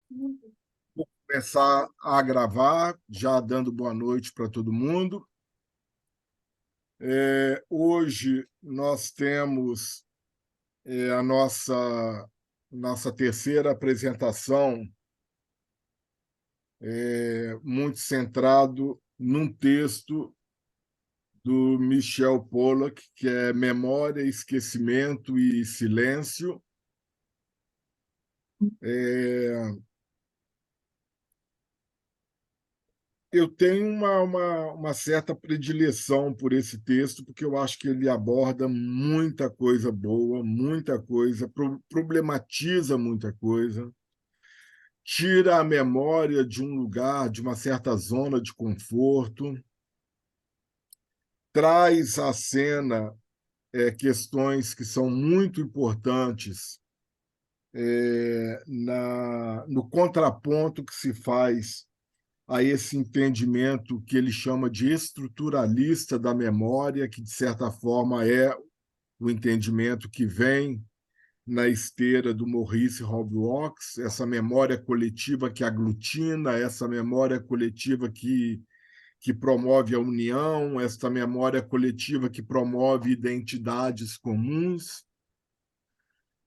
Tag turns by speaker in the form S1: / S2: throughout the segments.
S1: Vou começar a gravar, já dando boa noite para todo mundo. Hoje nós temos a nossa terceira apresentação, muito centrado num texto do Michel Pollock, que é Memória, Esquecimento e Silêncio. Eu tenho uma certa predileção por esse texto, porque eu acho que ele aborda muita coisa boa, muita coisa, problematiza muita coisa, tira a memória de um lugar, de uma certa zona de conforto, traz à cena questões que são muito importantes no contraponto que se faz a esse entendimento que ele chama de estruturalista da memória, que, de certa forma, é o entendimento que vem na esteira do Maurice Robles, essa memória coletiva que aglutina, essa memória coletiva que promove a união, essa memória coletiva que promove identidades comuns,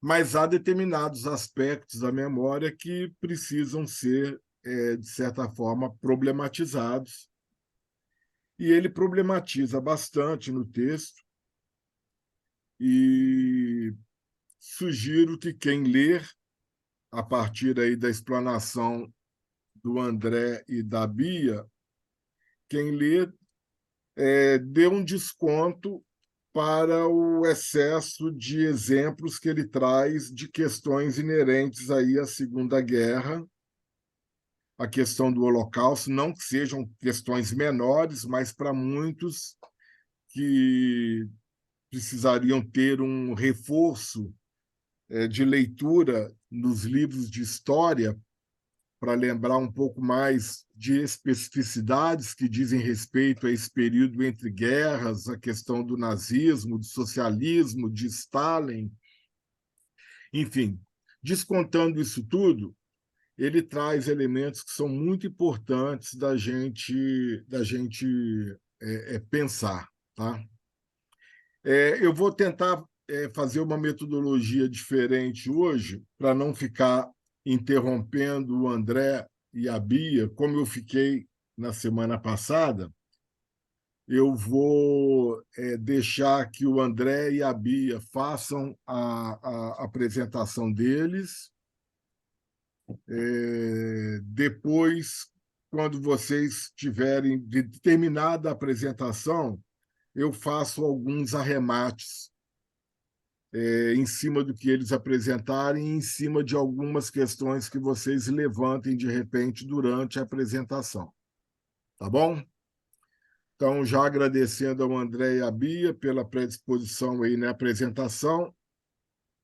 S1: mas há determinados aspectos da memória que precisam ser, de certa forma, problematizados. E ele problematiza bastante no texto, e sugiro que quem ler, a partir aí da explanação do André e da Bia, quem lê dê um desconto para o excesso de exemplos que ele traz de questões inerentes aí à Segunda Guerra, a questão do Holocausto, não que sejam questões menores, mas para muitos que precisariam ter um reforço de leitura nos livros de história para lembrar um pouco mais de especificidades que dizem respeito a esse período entre guerras, a questão do nazismo, do socialismo, de Stalin, enfim. Descontando isso tudo, ele traz elementos que são muito importantes da gente pensar, tá? Eu vou tentar fazer uma metodologia diferente hoje, para não ficar interrompendo o André e a Bia, como eu fiquei na semana passada. Eu vou deixar que o André e a Bia façam a apresentação deles. Depois, quando vocês tiverem terminada a apresentação, eu faço alguns arremates em cima do que eles apresentarem e em cima de algumas questões que vocês levantem de repente durante a apresentação. Tá bom? Então, já agradecendo ao André e à Bia pela predisposição aí na apresentação,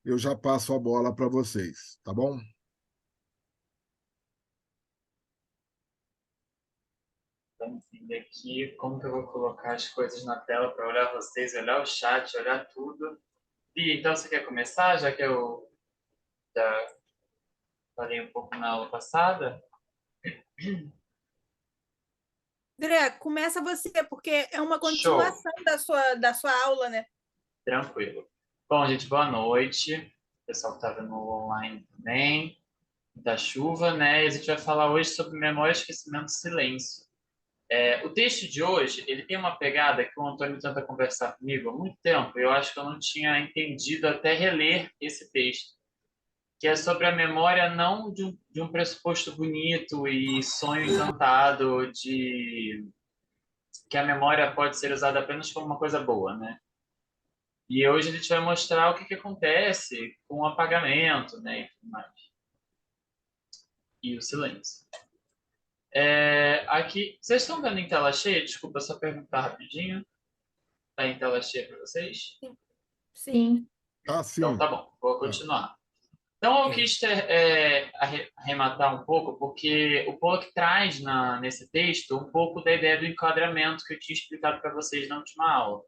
S1: eu já passo a bola para vocês, tá bom?
S2: Vamos entender aqui como que eu vou colocar as coisas na tela para olhar vocês, olhar o chat, olhar tudo. E então você quer começar, já que eu já falei um pouco na aula passada?
S3: André, começa você, porque é uma
S2: Show,
S3: continuação da sua aula, né?
S2: tranquilo. Bom, gente, boa noite. O pessoal que está vendo online também. Da chuva, né? E a gente vai falar hoje sobre memória, esquecimento e silêncio. O texto de hoje, ele tem uma pegada que o Antônio tenta conversar comigo há muito tempo. Eu acho que eu não tinha entendido até reler esse texto, que é sobre a memória não de um pressuposto bonito e sonho encantado de que a memória pode ser usada apenas como uma coisa boa, né? E hoje a gente vai mostrar o que acontece com o apagamento, né, e tudo mais. E o silêncio. Aqui, vocês estão vendo em tela cheia? Desculpa, só perguntar rapidinho. Está em tela cheia para vocês?
S3: Sim.
S1: Ah,
S2: Então
S1: sim.
S2: tá bom, vou
S1: Ah,
S2: continuar. Então eu quis arrematar um pouco, porque o Pollock traz nesse texto um pouco da ideia do enquadramento que eu tinha explicado para vocês na última aula.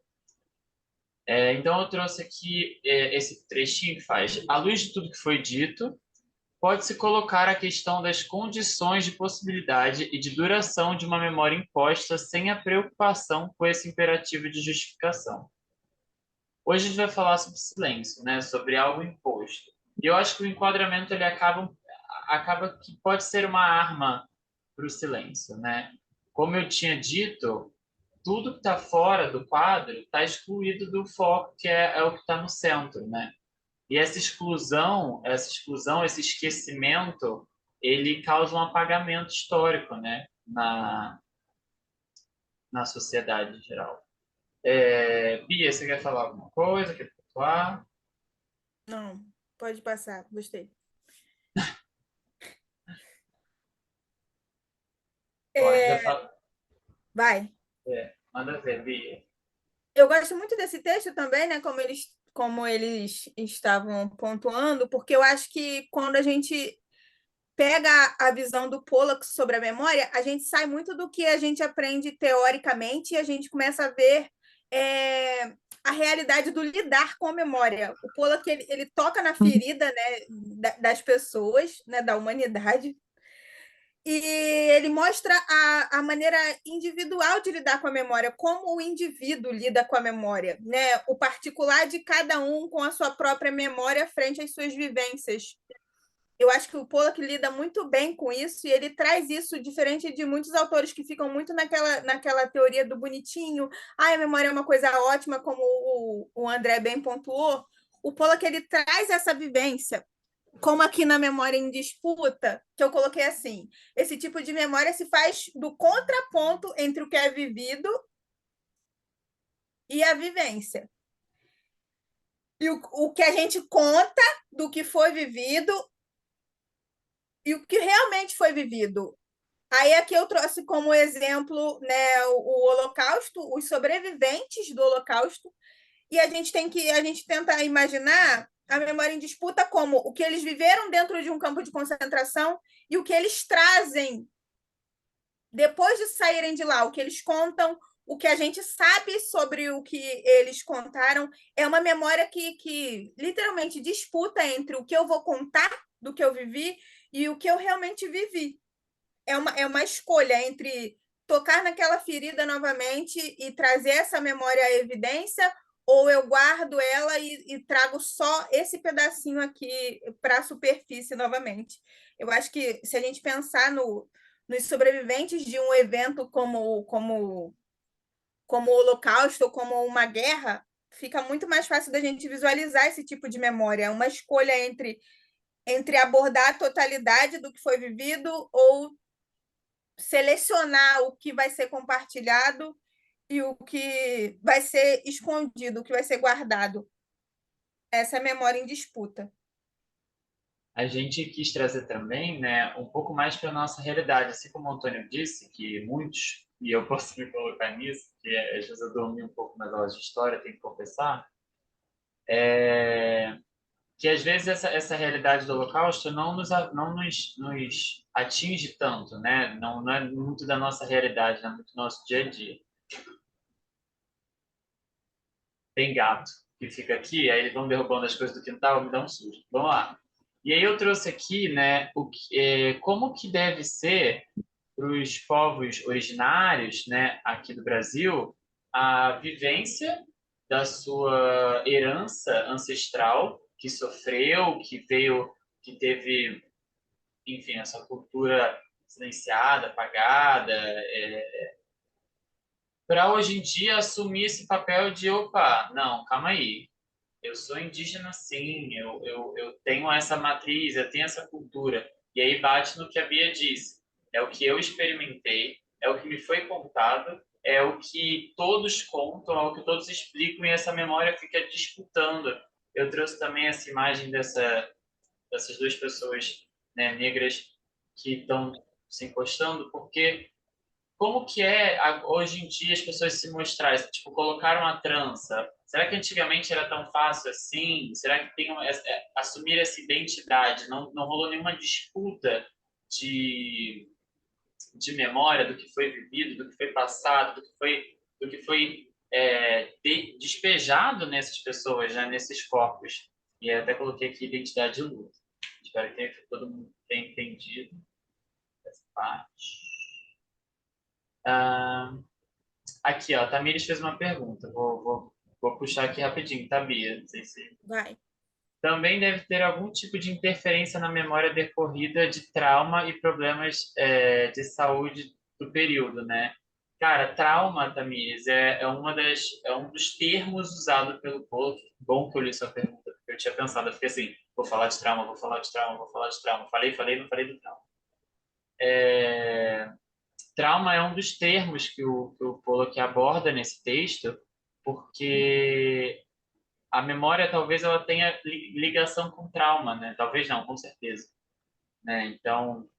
S2: Então eu trouxe aqui esse trechinho que faz: à luz de tudo que foi dito, pode-se colocar a questão das condições de possibilidade e de duração de uma memória imposta sem a preocupação com esse imperativo de justificação. Hoje a gente vai falar sobre silêncio, né? Sobre algo imposto. E eu acho que o enquadramento ele acaba que pode ser uma arma para o silêncio, né? Como eu tinha dito, tudo que está fora do quadro está excluído do foco, que é o que está no centro, né? E esse esquecimento, ele causa um apagamento histórico, né? Na sociedade em geral. Bia, você quer falar alguma coisa? Quer pontuar?
S3: Não, pode passar, gostei.
S2: Bom, a gente vai falar.
S3: Vai.
S2: Manda ver, Bia.
S3: Eu gosto muito desse texto também, né? Como eles estavam pontuando, porque eu acho que quando a gente pega a visão do Pollack sobre a memória, a gente sai muito do que a gente aprende teoricamente e a gente começa a ver a realidade do lidar com a memória. O Pollack ele toca na ferida, né, das pessoas, né, da humanidade, e ele mostra a maneira individual de lidar com a memória, como o indivíduo lida com a memória, né? O particular de cada um com a sua própria memória frente às suas vivências. Eu acho que o Pollack lida muito bem com isso e ele traz isso diferente de muitos autores que ficam muito naquela teoria do bonitinho. Ah, a memória é uma coisa ótima, como o André bem pontuou. O Pollack ele traz essa vivência, como aqui na Memória em Disputa, que eu coloquei assim, esse tipo de memória se faz do contraponto entre o que é vivido e a vivência. E o que a gente conta do que foi vivido e o que realmente foi vivido. Aí aqui eu trouxe como exemplo, né, o Holocausto, os sobreviventes do Holocausto, e a gente tenta imaginar a memória em disputa como o que eles viveram dentro de um campo de concentração e o que eles trazem depois de saírem de lá, o que eles contam, o que a gente sabe sobre o que eles contaram, é uma memória que literalmente disputa entre o que eu vou contar do que eu vivi e o que eu realmente vivi. É uma escolha entre tocar naquela ferida novamente e trazer essa memória à evidência, ou eu guardo ela e trago só esse pedacinho aqui para a superfície novamente. Eu acho que se a gente pensar nos sobreviventes de um evento como o Holocausto ou como uma guerra, fica muito mais fácil da gente visualizar esse tipo de memória. É uma escolha entre abordar a totalidade do que foi vivido ou selecionar o que vai ser compartilhado e o que vai ser escondido, o que vai ser guardado. Essa é a memória em disputa.
S2: A gente quis trazer também, né, um pouco mais para a nossa realidade, assim como o Antônio disse, que muitos, e eu posso me colocar nisso, que às vezes eu dormi um pouco nas aulas de história, tenho que confessar, que às vezes essa realidade do Holocausto não nos atinge tanto, né? Não é muito da nossa realidade, não é muito do nosso dia a dia. Tem gato que fica aqui, aí eles vão derrubando as coisas do quintal, me dá um susto. Vamos lá. E aí eu trouxe aqui, né, como que deve ser para os povos originários, né, aqui do Brasil, a vivência da sua herança ancestral que sofreu, que veio, que teve, enfim, essa cultura silenciada, apagada, para hoje em dia assumir esse papel de, opa, não, calma aí, eu sou indígena sim, eu tenho essa matriz, eu tenho essa cultura. E aí bate no que a Bia disse. É o que eu experimentei, é o que me foi contado, é o que todos contam, é o que todos explicam e essa memória fica disputando. Eu trouxe também essa imagem dessas duas pessoas, né, negras que estão se encostando, porque como que é hoje em dia as pessoas se mostrarem? Tipo, colocar uma trança. Será que antigamente era tão fácil assim? Será que tem assumir essa identidade? Não rolou nenhuma disputa de, de memória do que foi vivido, do que foi passado, do que foi despejado nessas pessoas, né, nesses corpos. E até coloquei aqui identidade e luta. Espero que todo mundo tenha entendido essa parte. Aqui, ó, a Tamires fez uma pergunta. Vou puxar aqui rapidinho, tá, Bia? Não sei se...
S3: Vai.
S2: Também deve ter algum tipo de interferência na memória decorrida de trauma e problemas de saúde do período, né? Cara, trauma, Tamires, é um dos termos usados pelo povo. Bom que eu li sua pergunta, porque eu tinha pensado, eu fiquei assim, vou falar de trauma, vou falar de trauma, vou falar de trauma. Falei, não falei do trauma. Trauma é um dos termos que o Pollock aborda nesse texto, porque a memória talvez ela tenha ligação com trauma, né? Talvez não, com certeza, né? Então,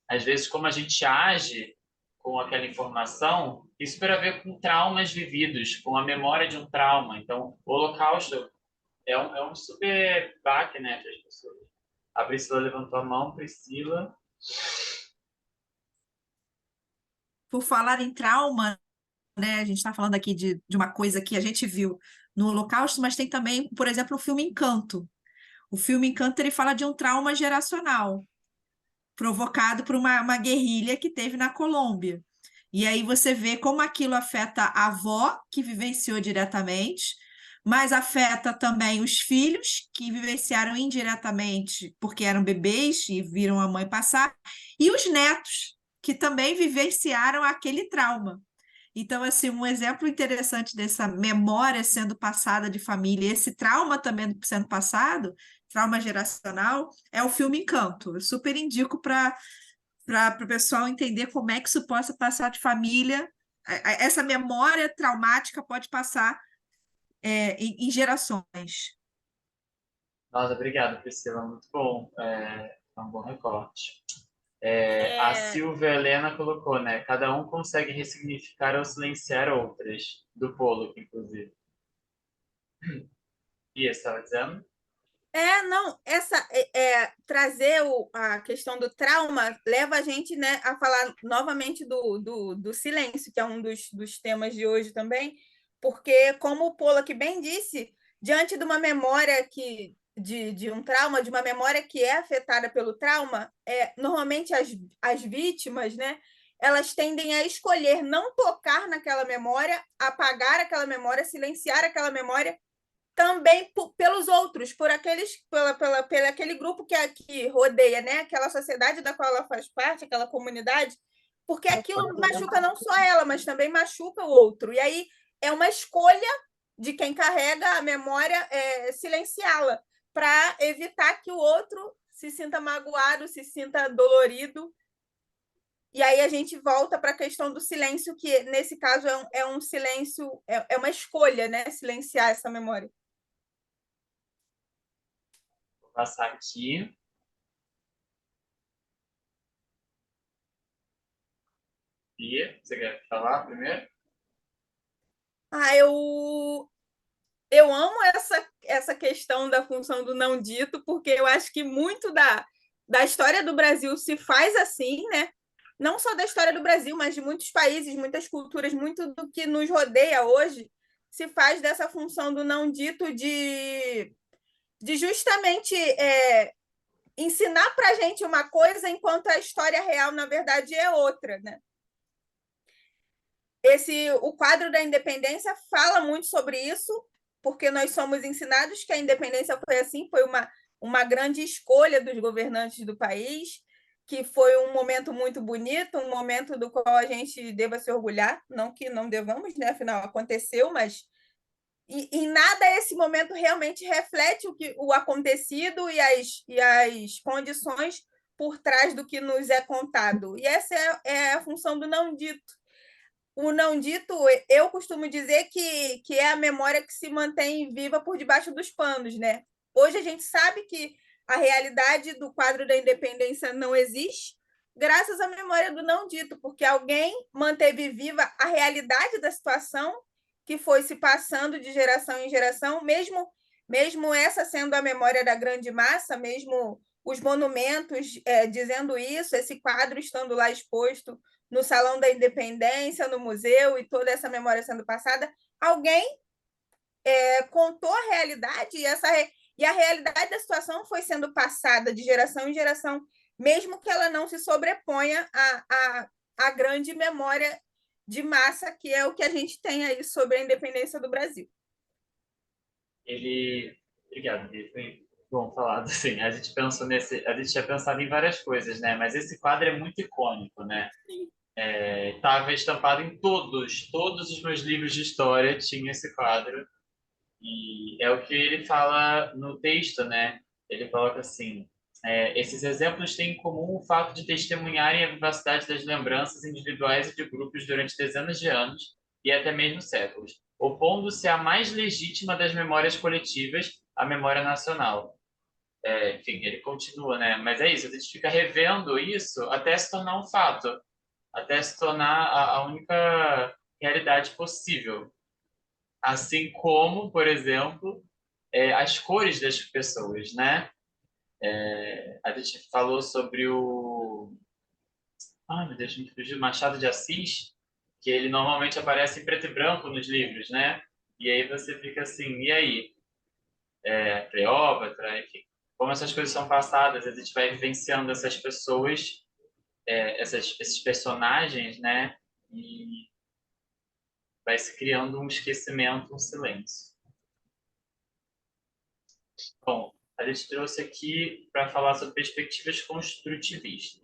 S2: às vezes, como a gente age com aquela informação, isso tem a ver com traumas vividos, com a memória de um trauma. Então, o Holocausto é um super baque, né, para as pessoas. A Priscila levantou a mão, Priscila.
S4: Por falar em trauma, né? A gente está falando aqui de uma coisa que a gente viu no Holocausto, mas tem também, por exemplo, o filme Encanto. O filme Encanto ele fala de um trauma geracional provocado por uma guerrilha que teve na Colômbia. E aí você vê como aquilo afeta a avó, que vivenciou diretamente, mas afeta também os filhos, que vivenciaram indiretamente, porque eram bebês e viram a mãe passar, e os netos, que também vivenciaram aquele trauma. Então, assim, um exemplo interessante dessa memória sendo passada de família, esse trauma também sendo passado, trauma geracional, é o filme Encanto. Eu super indico para o pessoal entender como é que isso possa passar de família. Essa memória traumática pode passar em gerações.
S2: Nossa, obrigado, Priscila, muito bom. É um bom recorte. A Silvia Helena colocou, né? Cada um consegue ressignificar ou silenciar outras, do Pollock, inclusive. E você estava dizendo?
S3: Não, trazer a questão do trauma leva a gente, né, a falar novamente do silêncio, que é um dos temas de hoje também, porque, como o Pollock bem disse, diante de uma memória de um trauma, de uma memória que é afetada pelo trauma, normalmente as vítimas, né, elas tendem a escolher não tocar naquela memória, apagar aquela memória, silenciar aquela memória, também pelos outros, por aquele grupo que rodeia, né? Aquela sociedade da qual ela faz parte, aquela comunidade, porque aquilo machuca não só ela, mas também machuca o outro. E aí é uma escolha de quem carrega a memória silenciá-la, para evitar que o outro se sinta magoado, se sinta dolorido. E aí a gente volta para a questão do silêncio, que nesse caso é um silêncio, é uma escolha, né? Silenciar essa memória.
S2: Vou passar aqui. Bia, você quer falar primeiro?
S3: Eu amo essa questão da função do não dito, porque eu acho que muito da história do Brasil se faz assim, né? Não só da história do Brasil, mas de muitos países, muitas culturas, muito do que nos rodeia hoje se faz dessa função do não dito de justamente ensinar para a gente uma coisa enquanto a história real, na verdade, é outra, né? O quadro da independência fala muito sobre isso, porque nós somos ensinados que a independência foi assim, foi uma grande escolha dos governantes do país, que foi um momento muito bonito, um momento do qual a gente deva se orgulhar, não que não devamos, né? Afinal, aconteceu, mas em nada esse momento realmente reflete o acontecido e as condições por trás do que nos é contado. E essa é a função do não dito. O não dito, eu costumo dizer que é a memória que se mantém viva por debaixo dos panos, né? Hoje a gente sabe que a realidade do quadro da independência não existe, graças à memória do não dito, porque alguém manteve viva a realidade da situação que foi se passando de geração em geração, mesmo essa sendo a memória da grande massa, mesmo os monumentos dizendo isso, esse quadro estando lá exposto no Salão da Independência, no museu, e toda essa memória sendo passada, alguém contou a realidade, E a realidade da situação foi sendo passada de geração em geração, mesmo que ela não se sobreponha à grande memória de massa, que é o que a gente tem aí sobre a independência do Brasil.
S2: Obrigado, foi bom falar. Assim, a gente pensou a gente tinha pensado em várias coisas, né? Mas esse quadro é muito icônico, né? Estava estampado em todos os meus livros de história tinha esse quadro. E é o que ele fala no texto, né? Ele coloca assim: esses exemplos têm em comum o fato de testemunharem a vivacidade das lembranças individuais e de grupos durante dezenas de anos e até mesmo séculos, opondo-se à mais legítima das memórias coletivas, a memória nacional. Enfim, ele continua, né? Mas é isso, a gente fica revendo isso até se tornar um fato, até se tornar a única realidade possível. Assim como, por exemplo, as cores das pessoas, né? A gente falou sobre o... Ai, meu Deus, me fugiu. Machado de Assis, que ele normalmente aparece em preto e branco nos livros, né? E aí você fica assim, e aí? Cleópatra, enfim. Como essas coisas são passadas, a gente vai vivenciando essas pessoas, esses personagens, né? E vai se criando um esquecimento, um silêncio. Bom, a gente trouxe aqui para falar sobre perspectivas construtivistas.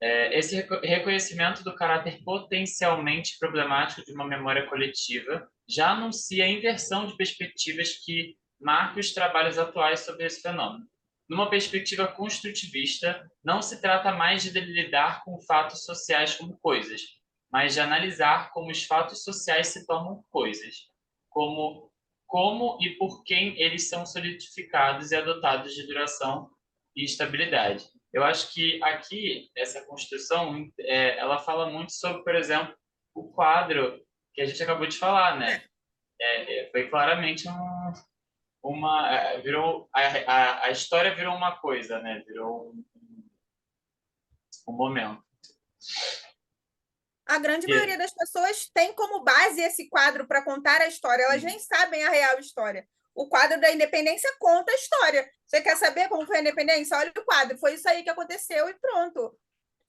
S2: Esse reconhecimento do caráter potencialmente problemático de uma memória coletiva já anuncia a inversão de perspectivas que marca os trabalhos atuais sobre esse fenômeno. Numa perspectiva construtivista, não se trata mais de lidar com fatos sociais como coisas, mas de analisar como os fatos sociais se tornam coisas, como e por quem eles são solidificados e adotados de duração e estabilidade. Eu acho que aqui, essa construção, ela fala muito sobre, por exemplo, o quadro que a gente acabou de falar, né? Foi claramente virou a história virou uma coisa, né? Virou um momento.
S3: A grande maioria das pessoas tem como base esse quadro para contar a história. Elas nem sabem a real história. O quadro da independência conta a história. Você quer saber como foi a independência? Olha o quadro. Foi isso aí que aconteceu e pronto.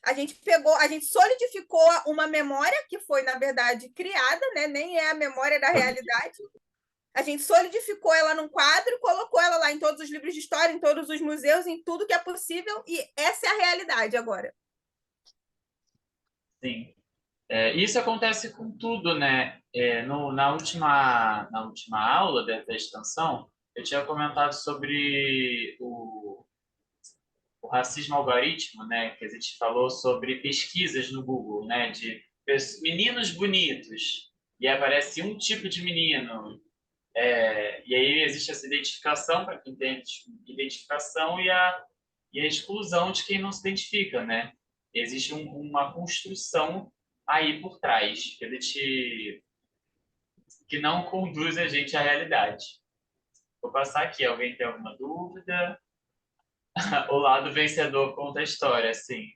S3: A gente solidificou uma memória que foi, na verdade, criada, né? Nem é a memória da realidade. A gente solidificou ela num quadro, colocou ela lá em todos os livros de história, em todos os museus, em tudo que é possível, e essa é a realidade agora.
S2: Sim. Isso acontece com tudo, né? Na última aula da extensão, eu tinha comentado sobre o racismo algoritmo, né? Que a gente falou sobre pesquisas no Google, né? De meninos bonitos, e aparece um tipo de menino. E aí existe essa identificação, para quem tem identificação, e a exclusão de quem não se identifica, né? Existe uma construção aí por trás, que não conduz a gente à realidade. Vou passar aqui. Alguém tem alguma dúvida? O lado vencedor conta a história, sim.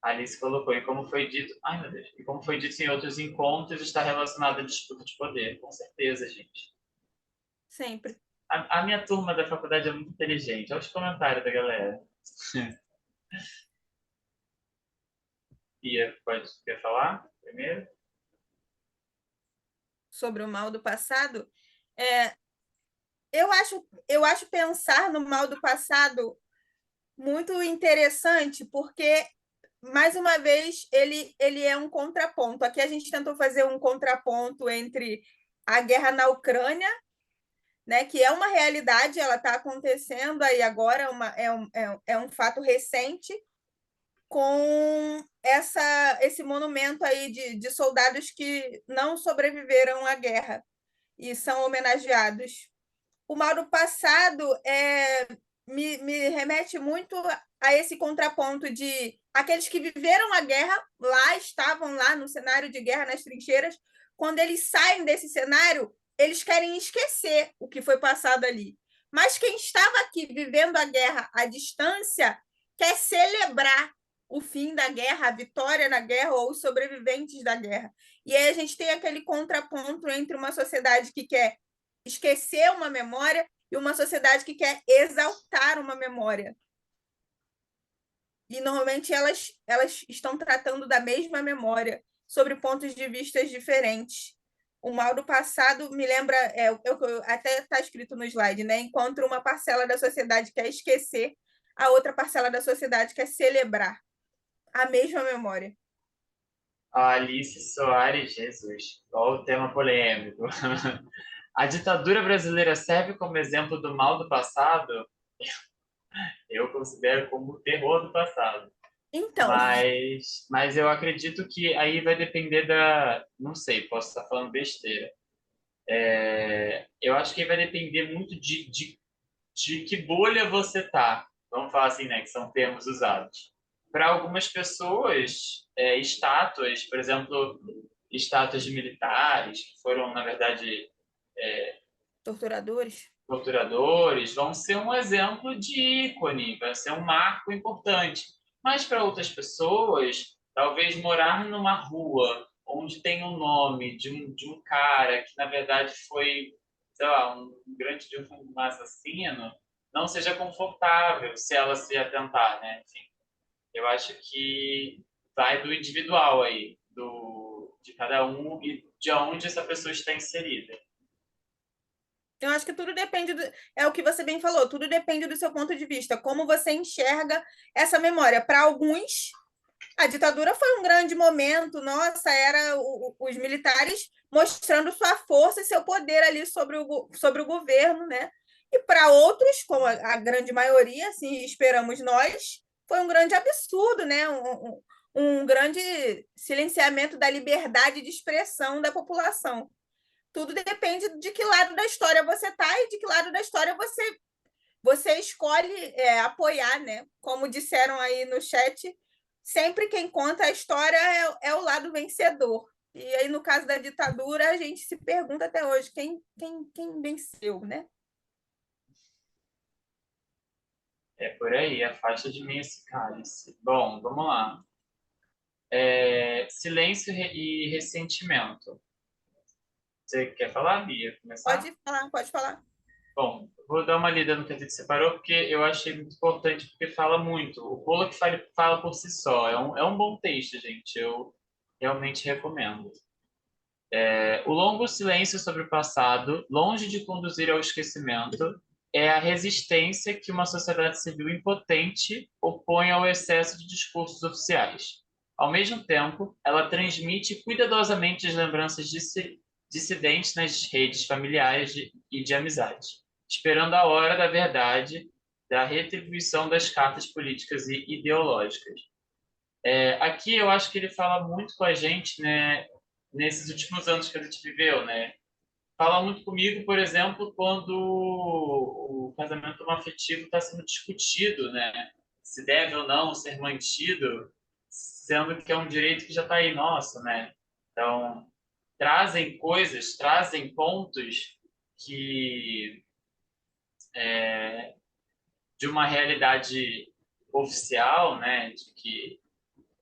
S2: Alice colocou, e como foi dito... Ai, meu Deus. E como foi dito em outros encontros, está relacionado à disputa de poder. Com certeza, gente.
S3: Sempre.
S2: A minha turma da faculdade é muito inteligente. Olha os comentários da galera. Pia, quer falar primeiro?
S3: Sobre o mal do passado? Eu acho pensar no mal do passado muito interessante, porque, mais uma vez, ele é um contraponto. Aqui a gente tentou fazer um contraponto entre a guerra na Ucrânia, né, que é uma realidade, ela está acontecendo aí agora, é um fato recente, com esse monumento aí de soldados que não sobreviveram à guerra e são homenageados. O mal do passado me remete muito a esse contraponto de aqueles que viveram a guerra, estavam lá no cenário de guerra, nas trincheiras, quando eles saem desse cenário, eles querem esquecer o que foi passado ali. Mas quem estava aqui vivendo a guerra à distância quer celebrar o fim da guerra, a vitória na guerra ou os sobreviventes da guerra. E aí a gente tem aquele contraponto entre uma sociedade que quer esquecer uma memória e uma sociedade que quer exaltar uma memória. E normalmente elas estão tratando da mesma memória, sobre pontos de vista diferentes. O mal do passado me lembra, até está escrito no slide, né? Enquanto uma parcela da sociedade quer esquecer, a outra parcela da sociedade quer celebrar a mesma memória.
S2: A Alice Soares, Jesus, olha o tema polêmico. A ditadura brasileira serve como exemplo do mal do passado? Eu considero como o terror do passado.
S3: Então,
S2: Mas eu acredito que aí vai depender da... Não sei, posso estar falando besteira. Eu acho que vai depender muito de que bolha você tá. Vamos falar assim, né? Que são termos usados. Para algumas pessoas, estátuas, por exemplo, estátuas de militares, que foram, na verdade,
S3: torturadores.
S2: torturadores, vão ser um exemplo de ícone, vai ser um marco importante. Mas para outras pessoas, talvez morar numa rua onde tem o nome de um cara que, na verdade, foi, sei lá, um grande de um assassino, não seja confortável se ela se atentar, né? Enfim, eu acho que vai do individual aí, de cada um e de onde essa pessoa está inserida.
S3: Eu acho que tudo depende é o que você bem falou, tudo depende do seu ponto de vista, como você enxerga essa memória. Para alguns, a ditadura foi um grande momento, nossa, era os militares mostrando sua força e seu poder ali sobre o governo, né? E para outros, como a grande maioria, assim, esperamos nós, foi um grande absurdo, né? Um grande silenciamento da liberdade de expressão da população. Tudo depende de que lado da história você está e de que lado da história você escolhe apoiar, né? Como disseram aí no chat, sempre quem conta a história é o lado vencedor. E aí, no caso da ditadura, a gente se pergunta até hoje quem venceu, né?
S2: É por aí, afasta de mim esse cálice. Bom, vamos lá. Silêncio e ressentimento. Você quer falar, Bia? Começar?
S3: Pode falar, pode falar.
S2: Bom, vou dar uma lida no que a gente separou, porque eu achei muito importante, porque fala muito. O Pollock fala por si só. É um bom texto, gente. Eu realmente recomendo. O longo silêncio sobre o passado, longe de conduzir ao esquecimento, é a resistência que uma sociedade civil impotente opõe ao excesso de discursos oficiais. Ao mesmo tempo, ela transmite cuidadosamente as lembranças dissidentes nas redes familiares e de amizade, esperando a hora da verdade, da retribuição das cartas políticas e ideológicas. Aqui eu acho que ele fala muito com a gente, né, nesses últimos anos que a gente viveu, né? Fala muito comigo, por exemplo, quando o casamento homoafetivo está sendo discutido, né? Se deve ou não ser mantido, sendo que é um direito que já está aí nosso, né? Então, trazem coisas, trazem pontos que de uma realidade oficial, né? De que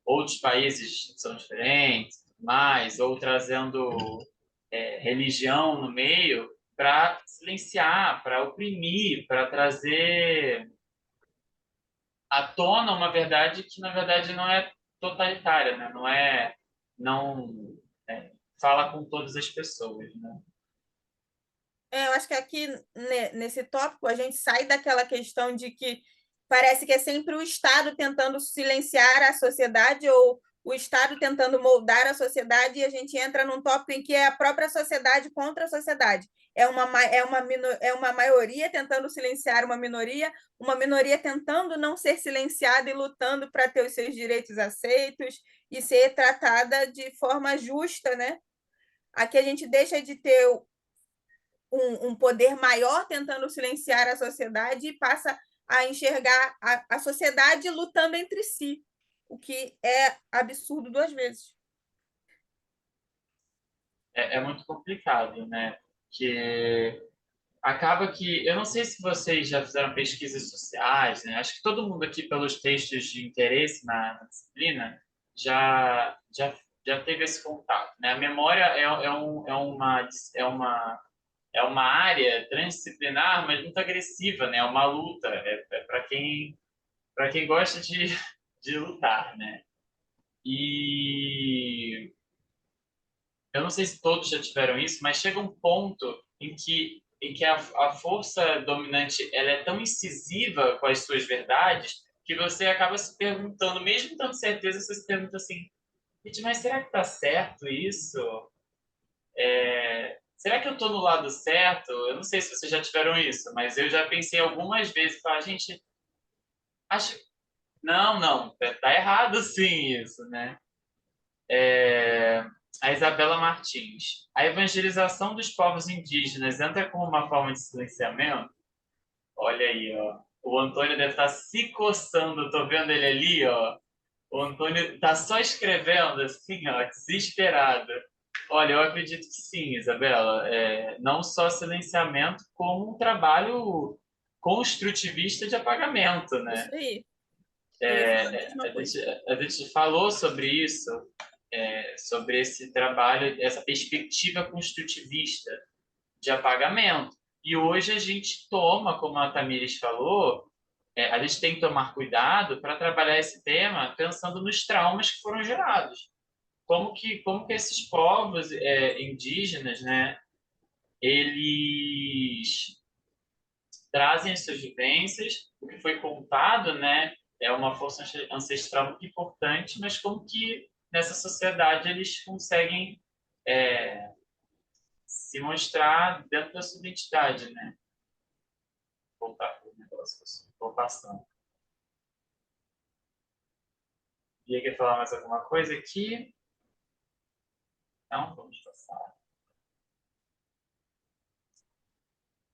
S2: outros países são diferentes, mais, ou trazendo religião no meio para silenciar, para oprimir, para trazer à tona uma verdade que na verdade não é totalitária, né? Não fala com todas as pessoas, né?
S3: Eu acho que aqui, nesse tópico, a gente sai daquela questão de que parece que é sempre o Estado tentando silenciar a sociedade ou o Estado tentando moldar a sociedade, e a gente entra num tópico em que é a própria sociedade contra a sociedade. É uma maioria tentando silenciar uma minoria tentando não ser silenciada e lutando para ter os seus direitos aceitos e ser tratada de forma justa, né? Aqui a gente deixa de ter um poder maior tentando silenciar a sociedade e passa a enxergar a sociedade lutando entre si, o que é absurdo duas vezes.
S2: É muito complicado, né? Que acaba que eu não sei se vocês já fizeram pesquisas sociais, né? Acho que todo mundo aqui pelos textos de interesse na disciplina já já teve esse contato, né? A memória é uma é uma área transdisciplinar, mas muito agressiva, né? É uma luta, para quem gosta de lutar, né? E eu não sei se todos já tiveram isso, mas chega um ponto em que a força dominante ela é tão incisiva com as suas verdades que você acaba se perguntando, mesmo tendo certeza, você se pergunta assim, "Gente, mas será que tá certo isso? Será que eu tô no lado certo?" Eu não sei se vocês já tiveram isso, mas eu já pensei algumas vezes, falar, gente, acho, não, tá errado sim isso, né? A Isabela Martins. A evangelização dos povos indígenas entra como uma forma de silenciamento? Olha aí, ó. O Antônio deve estar se coçando, eu tô vendo ele ali, ó. O Antônio tá só escrevendo assim, ó, desesperado. Olha, eu acredito que sim, Isabela. Não só silenciamento, como um trabalho construtivista de apagamento, né?
S3: Isso aí. Eu ia falar a mesma coisa.
S2: A gente falou sobre isso, sobre esse trabalho, essa perspectiva construtivista de apagamento. E hoje a gente toma, como a Tamires falou, a gente tem que tomar cuidado para trabalhar esse tema pensando nos traumas que foram gerados. Como que esses povos indígenas, né, eles trazem as suas vivências, o que foi contado, né, é uma força ancestral muito importante, mas como que nessa sociedade eles conseguem se mostrar dentro da sua identidade, né? Voltar para o negócio, vou passando. E quer falar mais alguma coisa aqui? Não, vamos passar.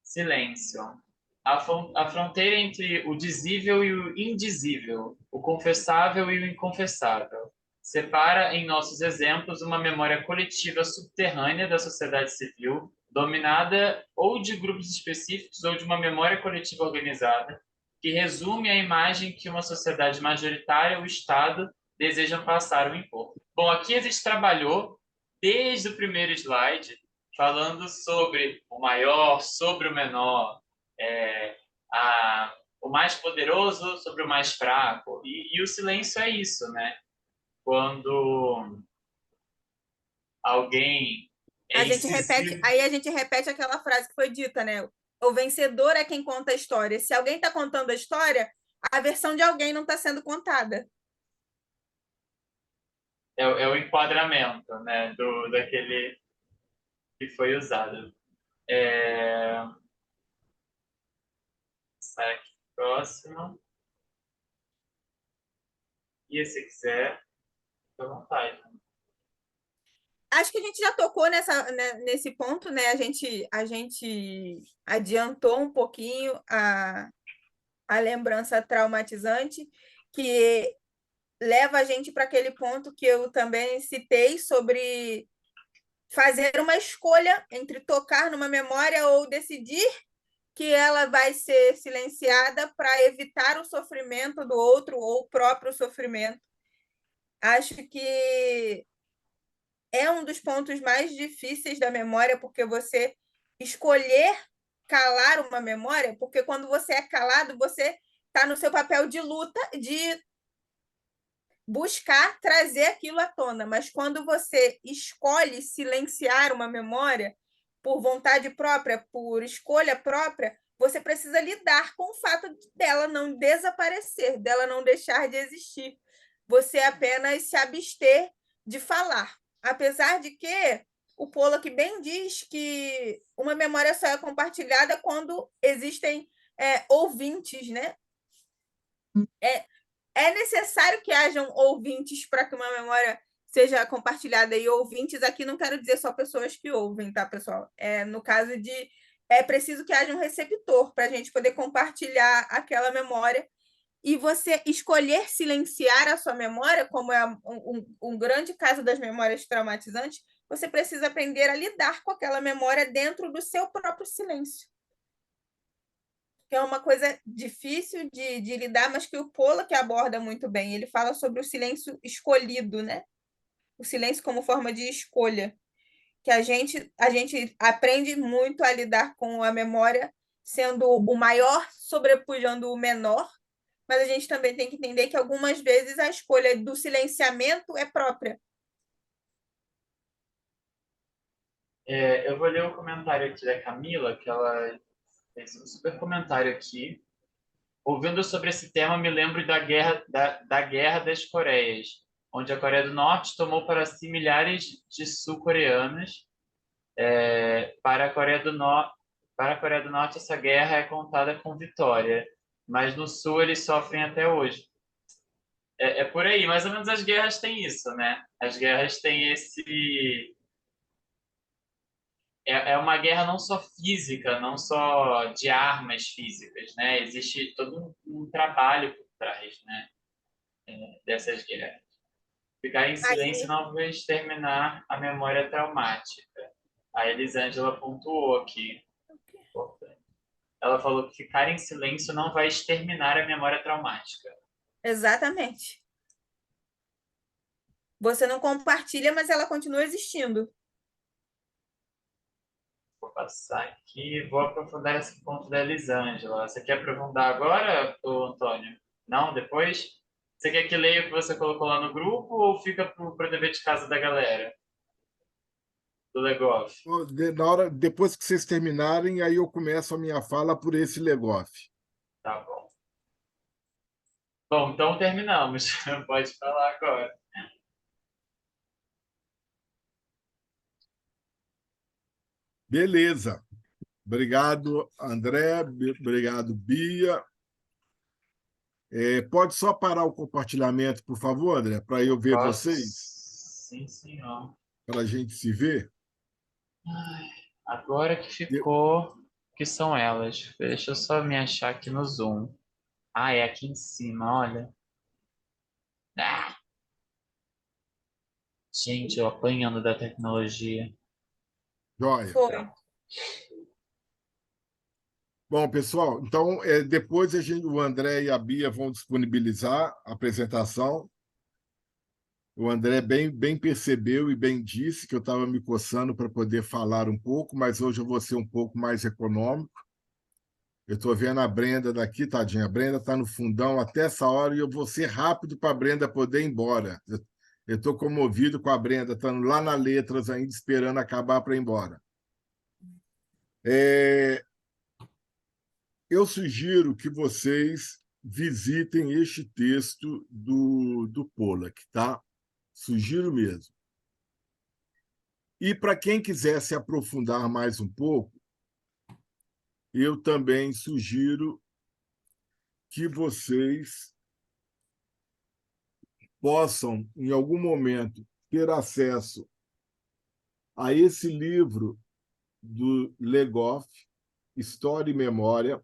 S2: Silêncio. A fronteira entre o dizível e o indizível, o confessável e o inconfessável, separa em nossos exemplos uma memória coletiva subterrânea da sociedade civil, dominada ou de grupos específicos ou de uma memória coletiva organizada, que resume a imagem que uma sociedade majoritária ou Estado desejam passar ou impor. Bom, aqui a gente trabalhou desde o primeiro slide falando sobre o maior, sobre o menor, é, o mais poderoso sobre o mais fraco. E o silêncio é isso, né? Quando alguém é incisivo.
S3: Aí a gente repete aquela frase que foi dita, né? O vencedor é quem conta a história. Se alguém está contando a história, a versão de alguém não está sendo contada.
S2: É o enquadramento, né? Daquele que foi usado. Sai aqui, próximo. E se quiser, fica à vontade.
S3: Acho que a gente já tocou nesse ponto, né? A gente adiantou um pouquinho a lembrança traumatizante, que leva a gente para aquele ponto que eu também citei sobre fazer uma escolha entre tocar numa memória ou decidir que ela vai ser silenciada para evitar o sofrimento do outro ou o próprio sofrimento. Acho que é um dos pontos mais difíceis da memória, porque você escolher calar uma memória, porque quando você é calado, você está no seu papel de luta, de buscar trazer aquilo à tona. Mas quando você escolhe silenciar uma memória por vontade própria, por escolha própria, você precisa lidar com o fato dela não desaparecer, dela não deixar de existir. Você apenas se abster de falar. Apesar de que o Pollock bem diz que uma memória só é compartilhada quando existem ouvintes, né? É necessário que hajam ouvintes para que uma memória seja compartilhada. E ouvintes aqui não quero dizer só pessoas que ouvem, tá, pessoal? No caso de é preciso que haja um receptor para a gente poder compartilhar aquela memória. E você escolher silenciar a sua memória, como é um grande caso das memórias traumatizantes, você precisa aprender a lidar com aquela memória dentro do seu próprio silêncio. Que é uma coisa difícil de lidar, mas que o Pollock aborda muito bem. Ele fala sobre o silêncio escolhido, né? O silêncio como forma de escolha. que a gente aprende muito a lidar com a memória, sendo o maior sobrepujando o menor, mas a gente também tem que entender que algumas vezes a escolha do silenciamento é própria.
S2: Eu vou ler o comentário aqui da Camila, que ela fez um super comentário aqui. Ouvindo sobre esse tema, me lembro da Guerra das Coreias, onde a Coreia do Norte tomou para si milhares de sul-coreanos. Para a Coreia do Norte, essa guerra é contada com vitória, mas no Sul eles sofrem até hoje. É por aí, mais ou menos as guerras têm isso, né? As guerras têm esse... É uma guerra não só física, não só de armas físicas, né? Existe todo um trabalho por trás, né? Dessas guerras. Ficar em silêncio
S3: Aí,
S2: não vai exterminar a memória traumática. A Elisângela pontuou aqui. Ela falou que ficar em silêncio não vai exterminar a memória traumática.
S3: exatamente. Você não compartilha, mas ela continua existindo.
S2: Vou passar aqui e vou aprofundar esse ponto da Elisângela. Você quer aprofundar agora, Antônio? Não, depois? Você quer que leia o que você colocou lá no grupo ou fica para o dever de casa da galera? Do Legoff?
S1: Depois que vocês terminarem, aí eu começo a minha fala por esse Legoff.
S2: Tá bom. Bom, então terminamos. Pode falar agora.
S1: Beleza. Obrigado, André. Obrigado, Bia. Pode só parar o compartilhamento, por favor, André, para eu ver
S2: Posso?
S1: vocês,
S2: Sim, senhor.
S1: para a gente se ver.
S2: Agora que ficou, que são elas? Deixa eu só me achar aqui no Zoom. É aqui em cima, olha. Ah, gente, eu apanhando da tecnologia.
S1: Joia.
S3: Foi.
S1: Bom, pessoal, então depois o André e a Bia vão disponibilizar a apresentação. O André bem percebeu e bem disse que eu estava me coçando para poder falar um pouco, mas hoje eu vou ser um pouco mais econômico. Eu estou vendo a Brenda daqui, tadinha. A Brenda está no fundão até essa hora e eu vou ser rápido para a Brenda poder ir embora. Eu estou comovido com a Brenda, estando lá na Letras ainda, esperando acabar para ir embora. Eu sugiro que vocês visitem este texto do Pollack, tá? Sugiro mesmo. E para quem quiser se aprofundar mais um pouco, eu também sugiro que vocês possam, em algum momento, ter acesso a esse livro do Legoff, História e Memória,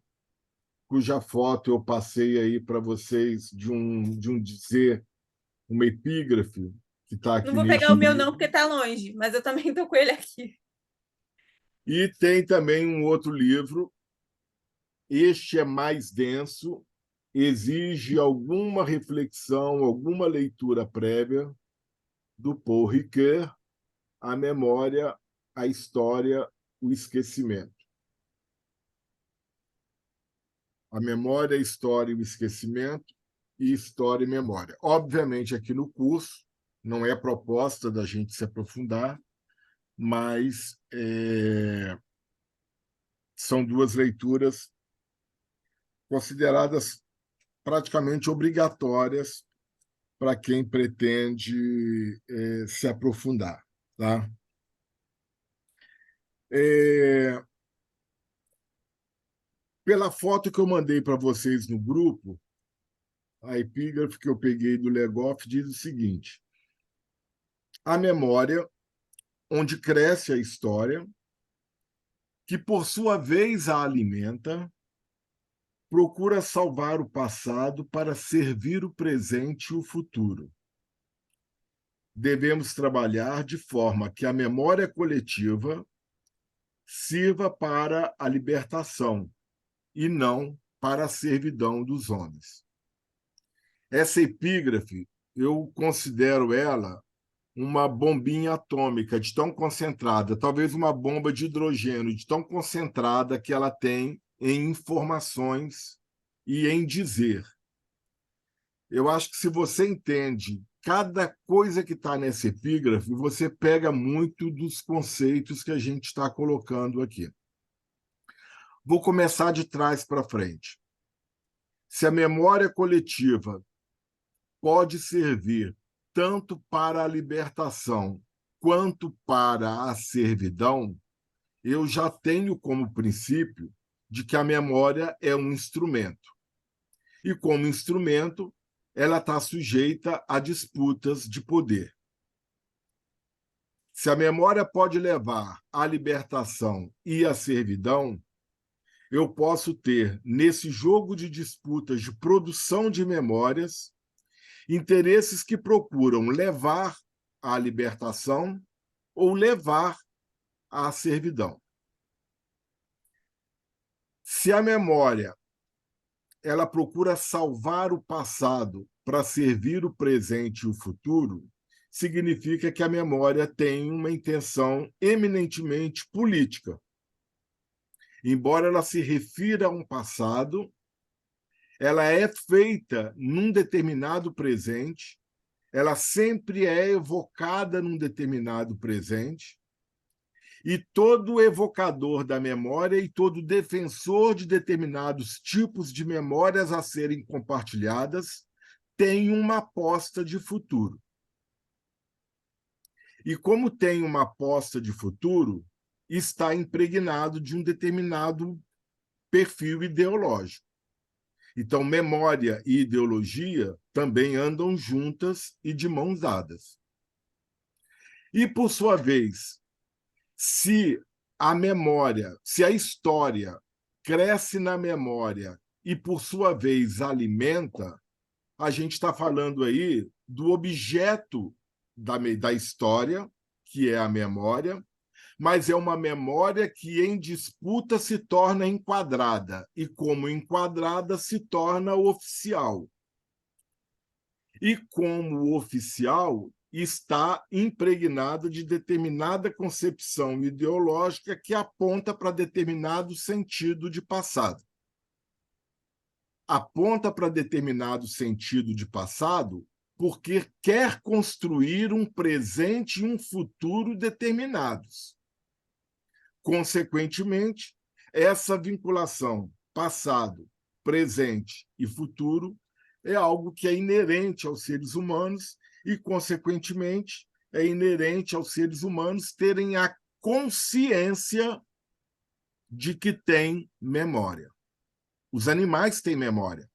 S1: cuja foto eu passei aí para vocês de um dizer, uma epígrafe que está
S3: Não
S1: aqui
S3: vou pegar
S1: neste
S3: o meu, não,
S1: livro.
S3: porque está longe, mas eu também estou com ele aqui.
S1: E tem também um outro livro, este é mais denso, exige alguma reflexão, alguma leitura prévia, do Paul Ricoeur, A Memória, a História, o Esquecimento. A memória, a história e o esquecimento, e história e memória. Obviamente, aqui no curso, não é proposta da gente se aprofundar, mas são duas leituras consideradas praticamente obrigatórias para quem pretende se aprofundar. Tá? Pela foto que eu mandei para vocês no grupo, a epígrafe que eu peguei do Legoff diz o seguinte: a memória, onde cresce a história, que por sua vez a alimenta, procura salvar o passado para servir o presente e o futuro. Devemos trabalhar de forma que a memória coletiva sirva para a libertação e não para a servidão dos homens. Essa epígrafe, eu considero ela uma bombinha atômica de tão concentrada, talvez uma bomba de hidrogênio de tão concentrada que ela tem em informações e em dizer. Eu acho que se você entende cada coisa que está nesse epígrafe, você pega muito dos conceitos que a gente está colocando aqui. Vou começar de trás para frente. Se a memória coletiva pode servir tanto para a libertação quanto para a servidão, eu já tenho como princípio de que a memória é um instrumento. E, como instrumento, ela está sujeita a disputas de poder. Se a memória pode levar à libertação e à servidão, eu posso ter, nesse jogo de disputas de produção de memórias, interesses que procuram levar à libertação ou levar à servidão. Se a memória ela procura salvar o passado para servir o presente e o futuro, significa que a memória tem uma intenção eminentemente política. Embora ela se refira a um passado, ela é feita num determinado presente, ela sempre é evocada num determinado presente, e todo evocador da memória e todo defensor de determinados tipos de memórias a serem compartilhadas tem uma aposta de futuro. E como tem uma aposta de futuro, está impregnado de um determinado perfil ideológico. Então, memória e ideologia também andam juntas e de mãos dadas. E, por sua vez, se a memória, se a história cresce na memória e, por sua vez, alimenta, a gente está falando aí do objeto da história, que é a memória, mas é uma memória que, em disputa, se torna enquadrada, e, como enquadrada, se torna oficial. E, como oficial, está impregnada de determinada concepção ideológica que aponta para determinado sentido de passado. Aponta para determinado sentido de passado porque quer construir um presente e um futuro determinados. Consequentemente, essa vinculação passado, presente e futuro é algo que é inerente aos seres humanos e, consequentemente, é inerente aos seres humanos terem a consciência de que têm memória. Os animais têm memória.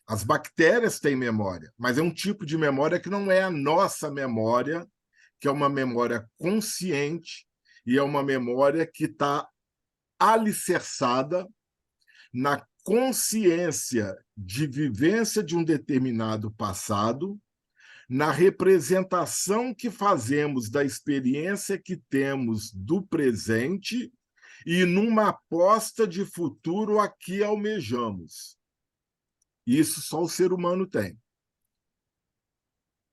S1: As bactérias têm memória, mas é um tipo de memória que não é a nossa memória, que é uma memória consciente e é uma memória que está alicerçada na consciência de vivência de um determinado passado, na representação que fazemos da experiência que temos do presente e numa aposta de futuro a que almejamos. Isso só o ser humano tem.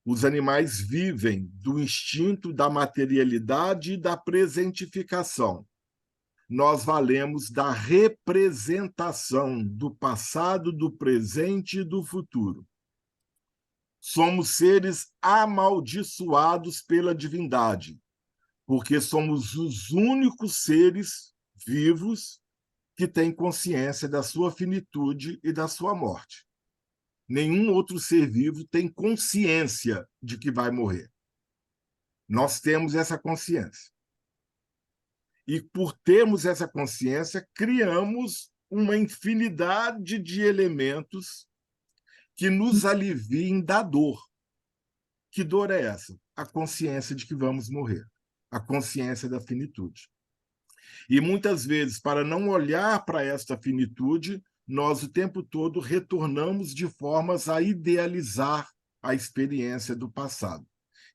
S1: Os animais vivem do instinto da materialidade e da presentificação. Nós valemos da representação do passado, do presente e do futuro. Somos seres amaldiçoados pela divindade, porque somos os únicos seres vivos que têm consciência da sua finitude e da sua morte. Nenhum outro ser vivo tem consciência de que vai morrer. Nós temos essa consciência. E, por termos essa consciência, criamos uma infinidade de elementos que nos aliviem da dor. Que dor é essa? A consciência de que vamos morrer. A consciência da finitude. E, muitas vezes, para não olhar para esta finitude, nós o tempo todo retornamos de formas a idealizar a experiência do passado.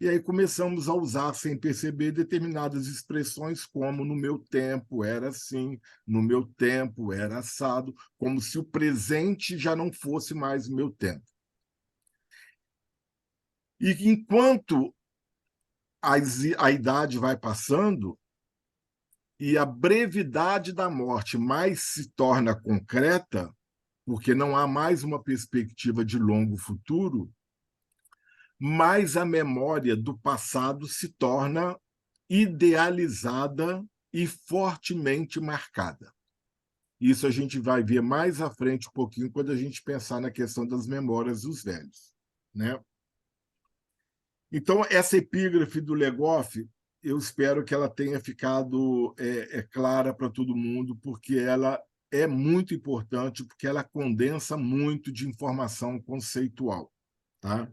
S1: E aí começamos a usar, sem perceber, determinadas expressões como no meu tempo era assim, no meu tempo era assado, como se o presente já não fosse mais o meu tempo. E enquanto a idade vai passando e a brevidade da morte mais se torna concreta, porque não há mais uma perspectiva de longo futuro, mais a memória do passado se torna idealizada e fortemente marcada. Isso a gente vai ver mais à frente um pouquinho quando a gente pensar na questão das memórias dos velhos, né? Então, essa epígrafe do Legoff, eu espero que ela tenha ficado clara para todo mundo, porque ela é muito importante, porque ela condensa muito de informação conceitual, tá?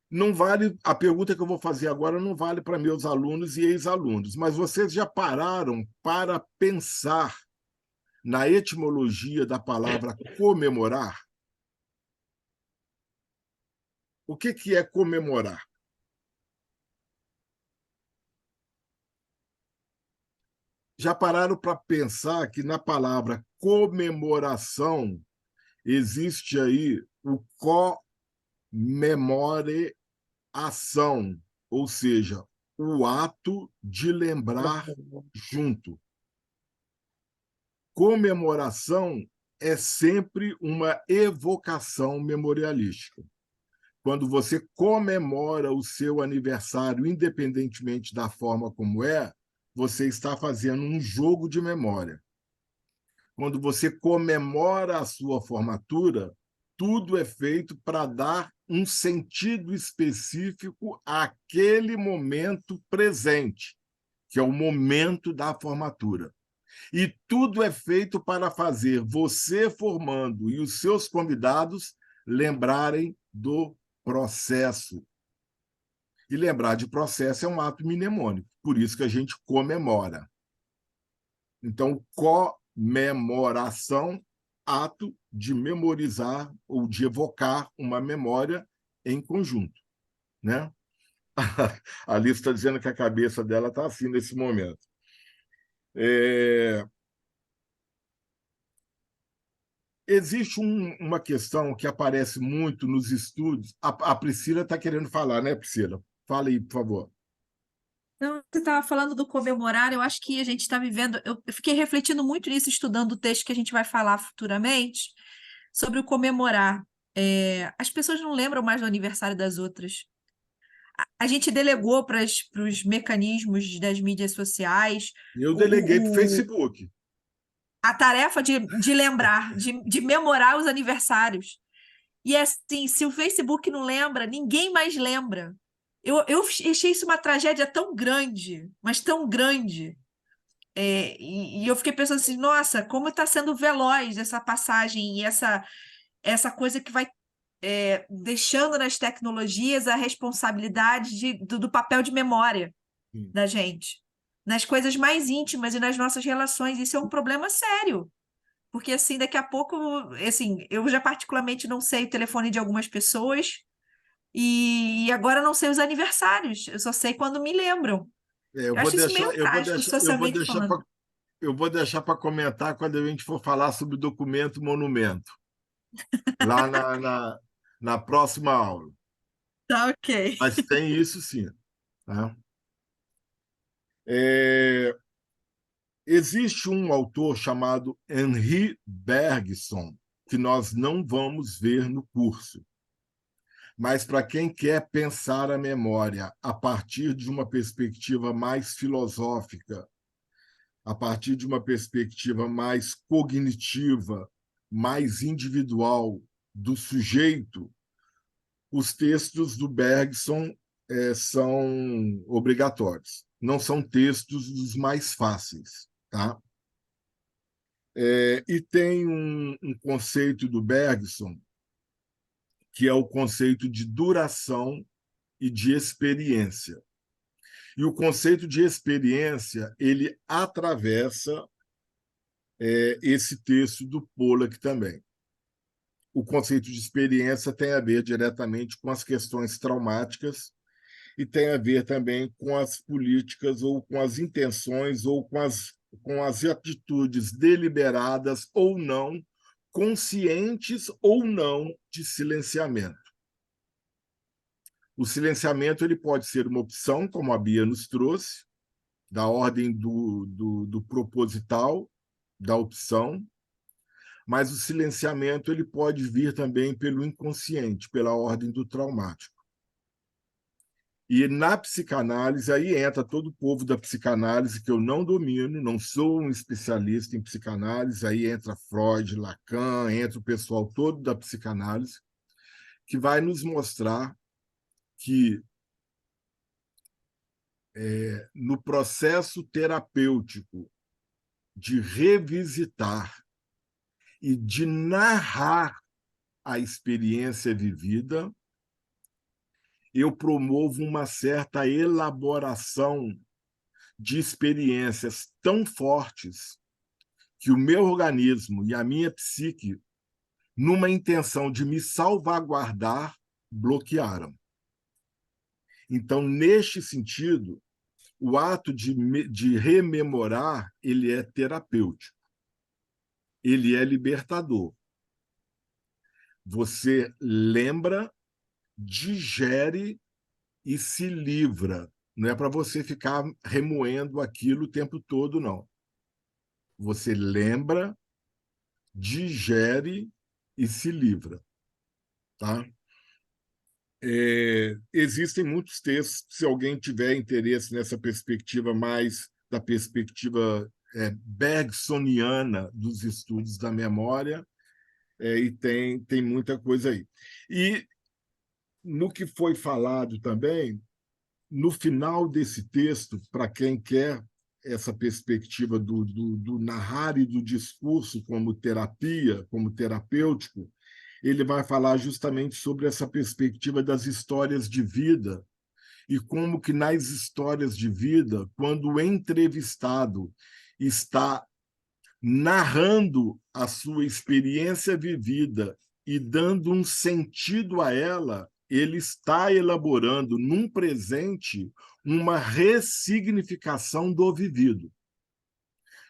S1: Não vale, a pergunta que eu vou fazer agora não vale para meus alunos e ex-alunos, mas vocês já pararam para pensar na etimologia da palavra comemorar? O que é comemorar? Já pararam para pensar que na palavra comemoração existe aí o comemore ação, ou seja, o ato de lembrar junto. Comemoração é sempre uma evocação memorialística. Quando você comemora o seu aniversário, independentemente da forma como é, você está fazendo um jogo de memória. Quando você comemora a sua formatura, tudo é feito para dar um sentido específico àquele momento presente, que é o momento da formatura. E tudo é feito para fazer você formando e os seus convidados lembrarem do processo. E lembrar de processo é um ato mnemônico, por isso que a gente comemora. Então, comemoração, ato de memorizar ou de evocar uma memória em conjunto, né? A Alice está dizendo que a cabeça dela está assim nesse momento. Existe uma questão que aparece muito nos estudos. A Priscila está querendo falar, né, Priscila? Fala aí, por favor.
S4: Então, você estava falando do comemorar, eu acho que a gente está vivendo. Eu fiquei refletindo muito nisso, estudando o texto que a gente vai falar futuramente, sobre o comemorar. As pessoas não lembram mais do aniversário das outras. A gente delegou para os mecanismos das mídias sociais
S1: Eu deleguei para o Facebook.
S4: a tarefa de lembrar, de memorar os aniversários. E assim, se o Facebook não lembra, ninguém mais lembra. Eu achei isso uma tragédia tão grande, mas tão grande. E eu fiquei pensando assim, nossa, como está sendo veloz essa passagem e essa coisa que vai deixando nas tecnologias a responsabilidade do papel de memória da gente, nas coisas mais íntimas e nas nossas relações. Isso é um problema sério. Porque, assim, daqui a pouco, assim, eu já particularmente não sei o telefone de algumas pessoas e agora não sei os aniversários. Eu só sei quando me lembram.
S1: Eu
S4: Eu
S1: vou
S4: acho isso
S1: deixar,
S4: meio trágico, socialmente falando.
S1: eu vou deixar para comentar quando a gente for falar sobre o documento monumento, lá na próxima aula.
S4: Tá, ok.
S1: Mas tem isso sim. Tá? Existe um autor chamado Henri Bergson, que nós não vamos ver no curso. Mas para quem quer pensar a memória a partir de uma perspectiva mais filosófica, a partir de uma perspectiva mais cognitiva, mais individual do sujeito, os textos do Bergson são obrigatórios. Não são textos dos mais fáceis, tá? E tem um conceito do Bergson que é o conceito de duração e de experiência. E o conceito de experiência ele atravessa esse texto do Pollack também. O conceito de experiência tem a ver diretamente com as questões traumáticas e tem a ver também com as políticas ou com as intenções ou com as atitudes deliberadas ou não, conscientes ou não, de silenciamento. O silenciamento ele pode ser uma opção, como a Bia nos trouxe, da ordem do proposital, da opção, mas o silenciamento ele pode vir também pelo inconsciente, pela ordem do traumático. E na psicanálise, aí entra todo o povo da psicanálise, que eu não domino, não sou um especialista em psicanálise, aí entra Freud, Lacan, entra o pessoal todo da psicanálise, que vai nos mostrar que no processo terapêutico de revisitar e de narrar a experiência vivida, eu promovo uma certa elaboração de experiências tão fortes que o meu organismo e a minha psique, numa intenção de me salvaguardar, bloquearam. Então, neste sentido, o ato de rememorar ele é terapêutico, ele é libertador. Você lembra, digere e se livra. Não é para você ficar remoendo aquilo o tempo todo, não. Você lembra, digere e se livra. Tá? Existem muitos textos, se alguém tiver interesse nessa perspectiva mais da perspectiva bergsoniana dos estudos da memória, e tem muita coisa aí. E no que foi falado também, no final desse texto, para quem quer essa perspectiva do narrar e do discurso como terapia, como terapêutico, ele vai falar justamente sobre essa perspectiva das histórias de vida e como que nas histórias de vida, quando o entrevistado está narrando a sua experiência vivida e dando um sentido a ela, ele está elaborando num presente uma ressignificação do vivido.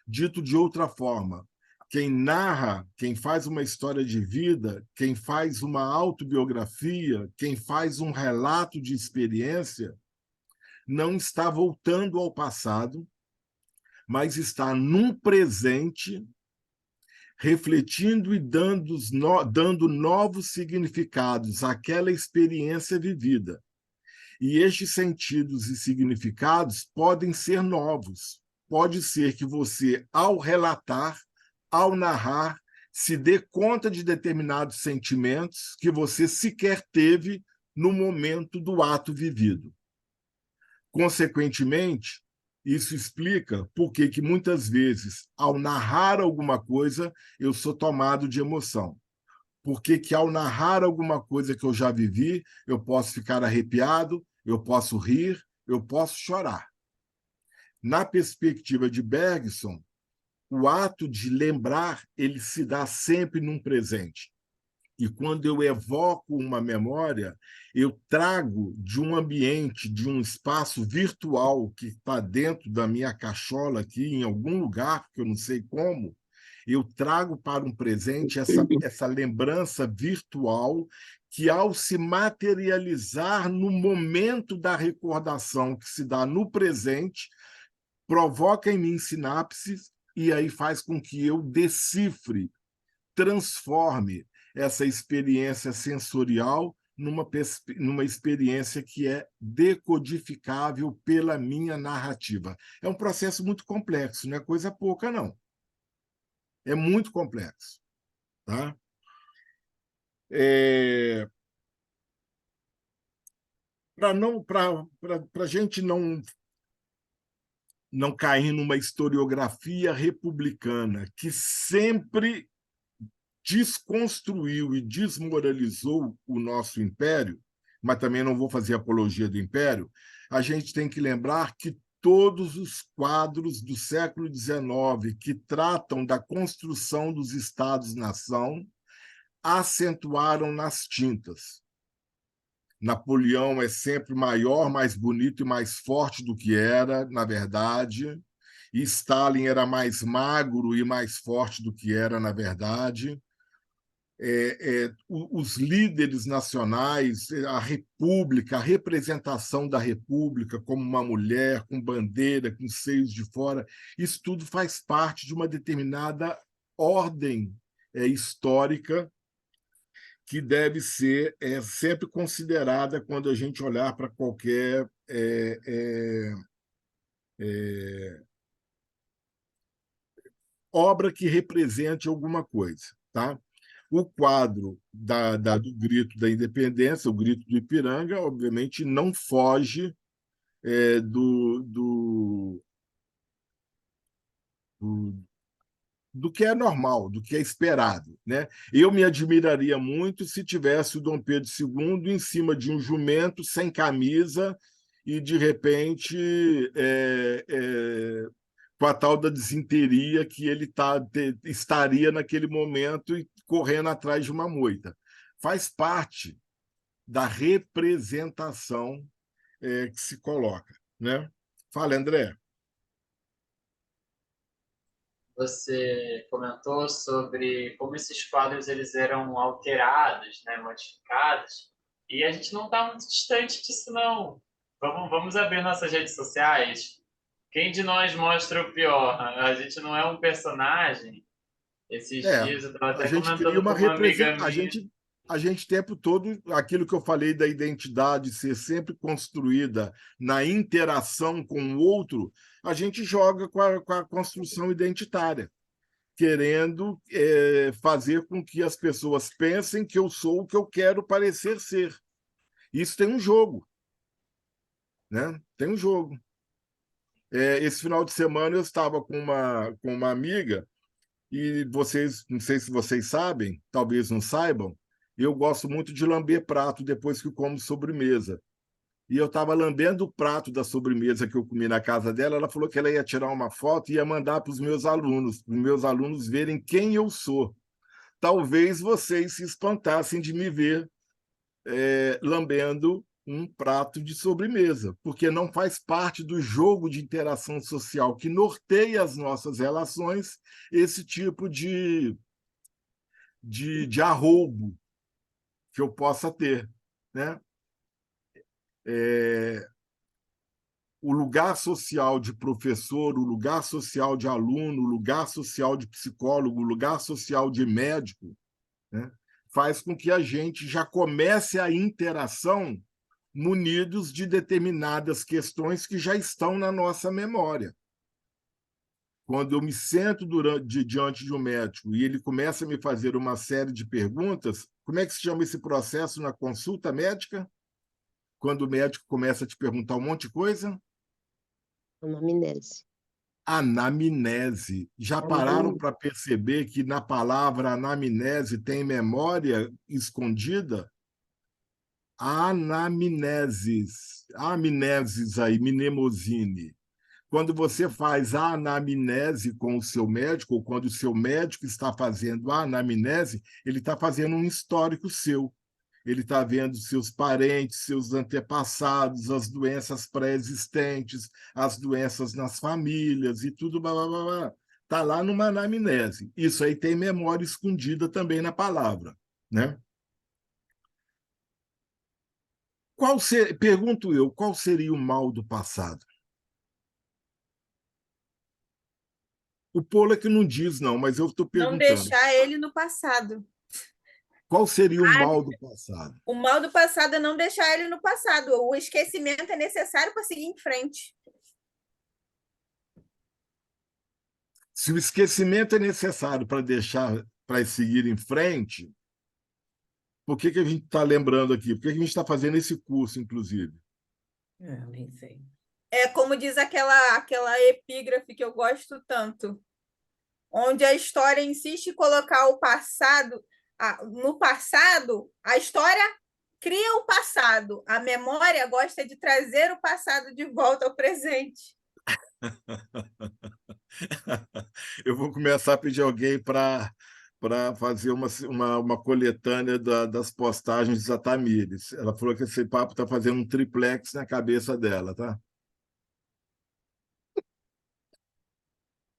S1: Dito de outra forma, quem narra, quem faz uma história de vida, quem faz uma autobiografia, quem faz um relato de experiência, não está voltando ao passado, mas está num presente, refletindo e dando novos significados àquela experiência vivida. E estes sentidos e significados podem ser novos. Pode ser que você, ao relatar, ao narrar, se dê conta de determinados sentimentos que você sequer teve no momento do ato vivido. Consequentemente, isso explica por que muitas vezes, ao narrar alguma coisa, eu sou tomado de emoção. Por que ao narrar alguma coisa que eu já vivi, eu posso ficar arrepiado, eu posso rir, eu posso chorar. Na perspectiva de Bergson, o ato de lembrar, ele se dá sempre num presente. E quando eu evoco uma memória, eu trago de um ambiente, de um espaço virtual que está dentro da minha cachola aqui, em algum lugar, que eu não sei como, eu trago para um presente essa lembrança virtual que, ao se materializar no momento da recordação que se dá no presente, provoca em mim sinapses e aí faz com que eu decifre, transforme essa experiência sensorial numa experiência que é decodificável pela minha narrativa. É um processo muito complexo, não é coisa pouca, não. É muito complexo. Tá? Para a gente não cair numa historiografia republicana que sempre desconstruiu e desmoralizou o nosso império, mas também não vou fazer apologia do império, a gente tem que lembrar que todos os quadros do século XIX que tratam da construção dos Estados-nação acentuaram nas tintas. Napoleão é sempre maior, mais bonito e mais forte do que era, na verdade. E Stalin era mais magro e mais forte do que era, na verdade. os líderes nacionais, a República, a representação da República como uma mulher, com bandeira, com seios de fora, isso tudo faz parte de uma determinada ordem histórica que deve ser sempre considerada quando a gente olhar para qualquer obra que represente alguma coisa. Tá? O quadro do Grito da Independência, o Grito do Ipiranga, obviamente não foge do que é normal, do que é esperado. Né? Eu me admiraria muito se tivesse o Dom Pedro II em cima de um jumento, sem camisa, e, de repente, com a tal da desinteria que ele estaria naquele momento e correndo atrás de uma moita. Faz parte da representação que se coloca. Né? Fala, André.
S2: Você comentou sobre como esses quadros eles eram alterados, né, modificados, e a gente não está muito distante disso, não. Vamos abrir nossas redes sociais. Quem de nós mostra o pior? A gente não é um personagem. Esses dias eu estava
S1: A
S2: até
S1: gente cria
S2: comentando com
S1: uma
S2: uma amiga
S1: representação.
S2: minha.
S1: A gente, o tempo todo, aquilo que eu falei da identidade ser sempre construída na interação com o outro, a gente joga com a construção identitária, querendo fazer com que as pessoas pensem que eu sou o que eu quero parecer ser. Isso tem um jogo. Né? Tem um jogo. Esse final de semana eu estava com uma amiga. E vocês, não sei se vocês sabem, talvez não saibam, eu gosto muito de lamber prato depois que eu como sobremesa. E eu estava lambendo o prato da sobremesa que eu comi na casa dela. Ela falou que ela ia tirar uma foto e ia mandar para os meus alunos verem quem eu sou. Talvez vocês se espantassem de me ver lambendo um prato de sobremesa, porque não faz parte do jogo de interação social que norteia as nossas relações esse tipo de arroubo que eu possa ter. Né? O lugar social de professor, o lugar social de aluno, o lugar social de psicólogo, o lugar social de médico, né? Faz com que a gente já comece a interação munidos de determinadas questões que já estão na nossa memória. Quando eu me sento diante de um médico e ele começa a me fazer uma série de perguntas, como é que se chama esse processo na consulta médica? Quando o médico começa a te perguntar um monte de coisa?
S5: Anamnese.
S1: Anamnese. Já pararam para perceber que na palavra anamnese tem memória escondida? Anamneses. Amneses aí, mnemosine. Quando você faz a anamnese com o seu médico, ou quando o seu médico está fazendo a anamnese, ele está fazendo um histórico seu. Ele está vendo seus parentes, seus antepassados, as doenças pré-existentes, as doenças nas famílias e tudo, blá, blá, blá, blá. Está lá numa anamnese. Isso aí tem memória escondida também na palavra. Né? Pergunto eu, qual seria o mal do passado? O Pollack não diz, não, mas eu estou
S3: Não
S1: perguntando.
S3: deixar ele no passado.
S1: Qual seria o mal do passado?
S3: O mal do passado é não deixar ele no passado. O esquecimento é necessário para seguir em frente.
S1: Se o esquecimento é necessário para seguir em frente, por que a gente está lembrando aqui? Por que a gente está fazendo esse curso, inclusive?
S3: Nem sei. É como diz aquela epígrafe que eu gosto tanto, onde a história insiste em colocar o passado. No passado, a história cria o passado. A memória gosta de trazer o passado de volta ao presente.
S1: Eu vou começar a pedir alguém para fazer uma coletânea das postagens da Tamires. Ela falou que esse papo está fazendo um triplex na cabeça dela, tá?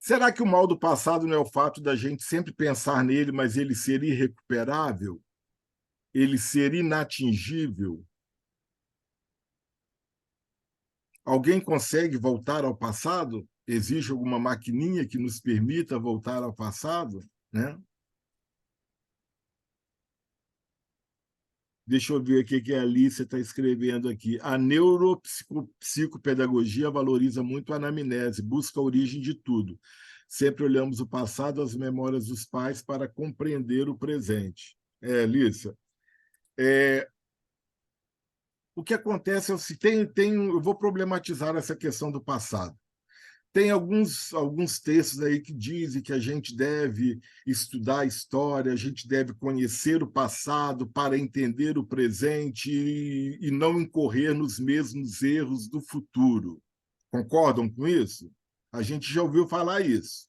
S1: Será que o mal do passado não é o fato da gente sempre pensar nele, mas ele ser irrecuperável? Ele ser inatingível? Alguém consegue voltar ao passado? Existe alguma maquininha que nos permita voltar ao passado? Né? Deixa eu ver o que a Alice está escrevendo aqui. A neuropsicopedagogia valoriza muito a anamnese, busca a origem de tudo. Sempre olhamos o passado, as memórias dos pais para compreender o presente. Alice, o que acontece é eu vou problematizar essa questão do passado. Tem alguns textos aí que dizem que a gente deve estudar a história, a gente deve conhecer o passado para entender o presente e não incorrer nos mesmos erros do futuro. Concordam com isso? A gente já ouviu falar isso.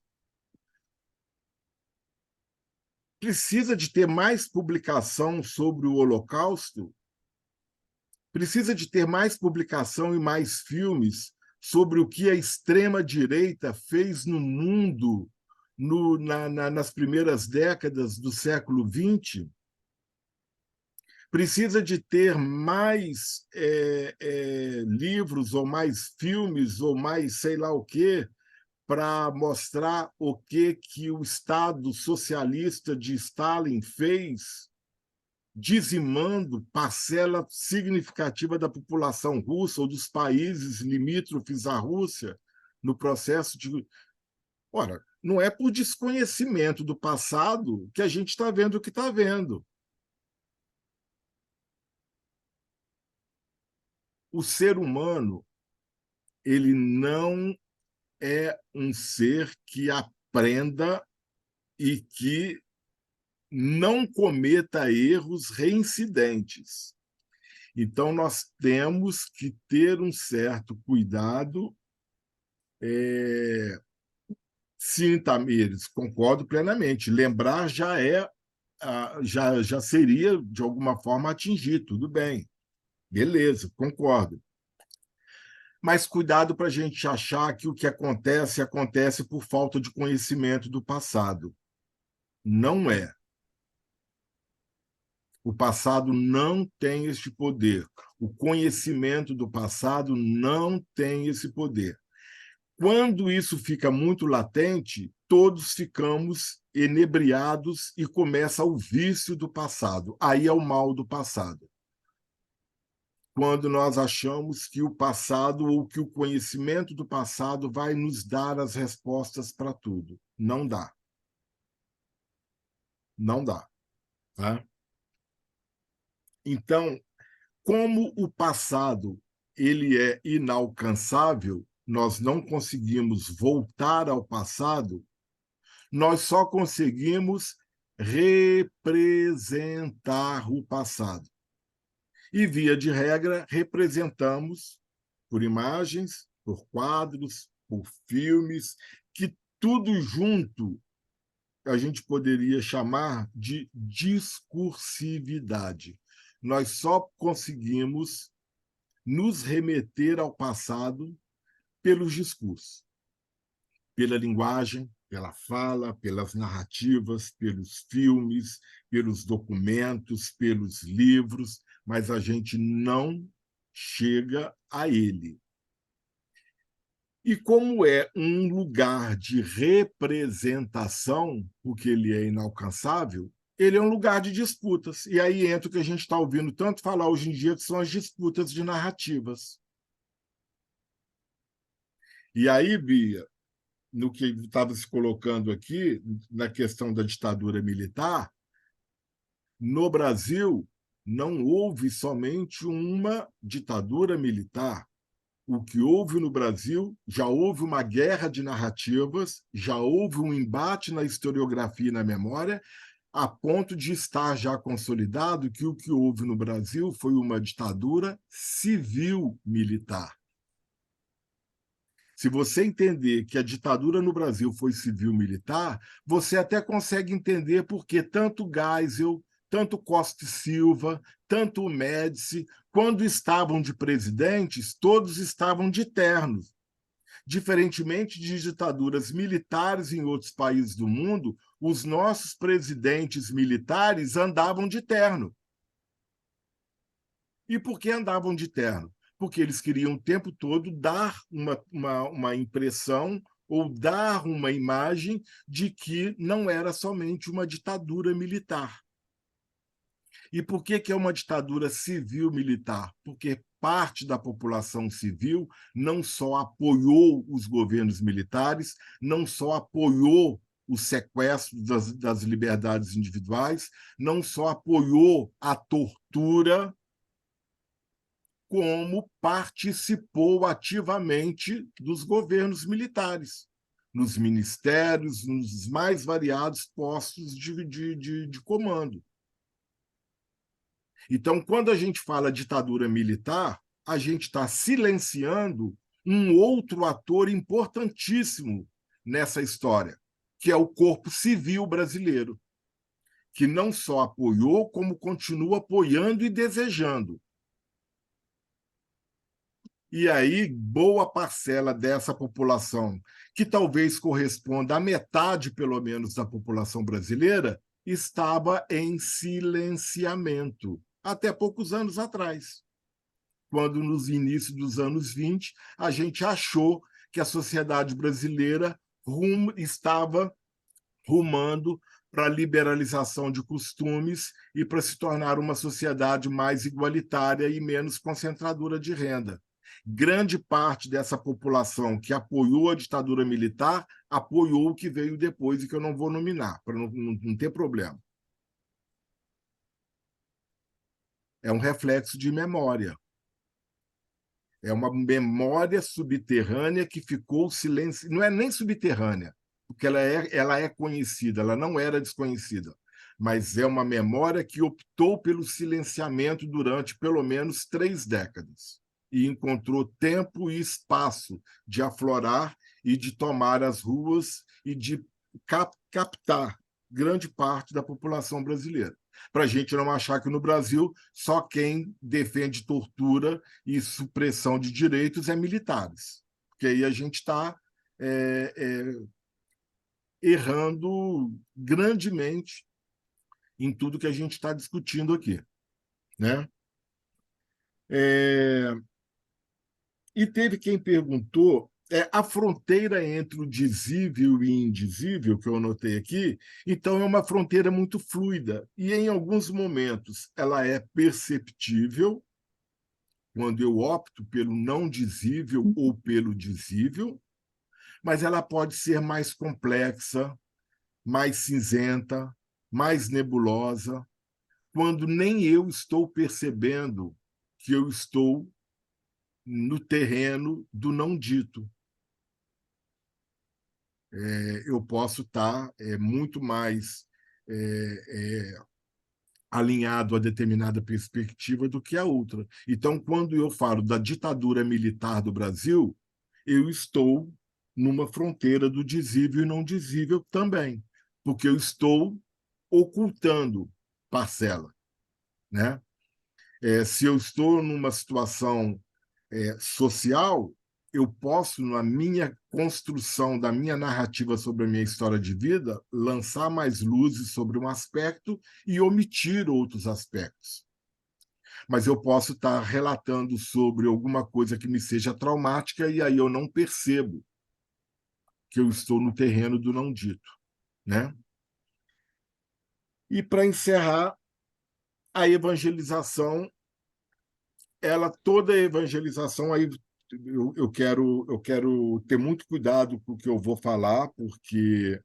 S1: Precisa de ter mais publicação sobre o Holocausto? Precisa de ter mais publicação e mais filmes sobre o que a extrema-direita fez no mundo nas primeiras décadas do século XX? Precisa de ter mais livros, ou mais filmes, ou mais sei lá o quê, para mostrar o que o Estado socialista de Stalin fez, dizimando parcela significativa da população russa ou dos países limítrofes à Rússia no processo de... Ora, não é por desconhecimento do passado que a gente está vendo o que está vendo. O ser humano, ele não é um ser que aprenda e que não cometa erros reincidentes. Então, nós temos que ter um certo cuidado. Sim, Tamires, concordo plenamente. Lembrar já seria, de alguma forma, atingir, tudo bem. Beleza, concordo. Mas cuidado para a gente achar que o que acontece, acontece por falta de conhecimento do passado. Não é. O passado não tem este poder. O conhecimento do passado não tem esse poder. Quando isso fica muito latente, todos ficamos enebriados e começa o vício do passado. Aí é o mal do passado. Quando nós achamos que o passado ou que o conhecimento do passado vai nos dar as respostas para tudo. Não dá. Não dá. Tá? Então, como o passado ele é inalcançável, nós não conseguimos voltar ao passado, nós só conseguimos representar o passado. E, via de regra, representamos por imagens, por quadros, por filmes, que tudo junto a gente poderia chamar de discursividade. Nós só conseguimos nos remeter ao passado pelos discursos, pela linguagem, pela fala, pelas narrativas, pelos filmes, pelos documentos, pelos livros, mas a gente não chega a ele. E como é um lugar de representação, porque ele é inalcançável, ele é um lugar de disputas. E aí entra o que a gente está ouvindo tanto falar hoje em dia, que são as disputas de narrativas. E aí, Bia, no que estava se colocando aqui, na questão da ditadura militar, no Brasil não houve somente uma ditadura militar. O que houve no Brasil, já houve uma guerra de narrativas, já houve um embate na historiografia e na memória, a ponto de estar já consolidado que o que houve no Brasil foi uma ditadura civil-militar. Se você entender que a ditadura no Brasil foi civil-militar, você até consegue entender por que tanto Geisel, tanto Costa e Silva, tanto o Médici, quando estavam de presidentes, todos estavam de ternos. Diferentemente de ditaduras militares em outros países do mundo, os nossos presidentes militares andavam de terno. E por que andavam de terno? Porque eles queriam o tempo todo dar uma impressão ou dar uma imagem de que não era somente uma ditadura militar. E por que é uma ditadura civil-militar? Porque parte da população civil não só apoiou os governos militares, não só apoiou o sequestro das liberdades individuais, não só apoiou a tortura, como participou ativamente dos governos militares, nos ministérios, nos mais variados postos de comando. Então, quando a gente fala ditadura militar, a gente está silenciando um outro ator importantíssimo nessa história, que é o corpo civil brasileiro, que não só apoiou, como continua apoiando e desejando. E aí, boa parcela dessa população, que talvez corresponda à metade, pelo menos, da população brasileira, estava em silenciamento, até poucos anos atrás, quando, nos inícios dos anos 20, a gente achou que a sociedade brasileira estava rumando para a liberalização de costumes e para se tornar uma sociedade mais igualitária e menos concentradora de renda. Grande parte dessa população que apoiou a ditadura militar apoiou o que veio depois e que eu não vou nominar, para não ter problema. É um reflexo de memória. É uma memória subterrânea que ficou silenciada. Não é nem subterrânea, porque ela é conhecida, ela não era desconhecida, mas é uma memória que optou pelo silenciamento durante pelo menos 3 décadas e encontrou tempo e espaço de aflorar e de tomar as ruas e de captar grande parte da população brasileira. Para a gente não achar que no Brasil só quem defende tortura e supressão de direitos é militares, porque aí a gente está errando grandemente em tudo que a gente está discutindo aqui, né? E teve quem perguntou a fronteira entre o dizível e indizível, que eu anotei aqui, então é uma fronteira muito fluida, e em alguns momentos ela é perceptível, quando eu opto pelo não dizível ou pelo dizível, mas ela pode ser mais complexa, mais cinzenta, mais nebulosa, quando nem eu estou percebendo que eu estou no terreno do não dito. Eu posso estar muito mais alinhado a determinada perspectiva do que a outra. Então, quando eu falo da ditadura militar do Brasil, eu estou numa fronteira do dizível e não dizível também, porque eu estou ocultando parcela, né? Se eu estou numa situação social, eu posso, na minha construção da minha narrativa sobre a minha história de vida, lançar mais luzes sobre um aspecto e omitir outros aspectos. Mas eu posso estar relatando sobre alguma coisa que me seja traumática e aí eu não percebo que eu estou no terreno do não dito, né? E, para encerrar, a evangelização, toda a evangelização, aí eu quero ter muito cuidado com o que eu vou falar, porque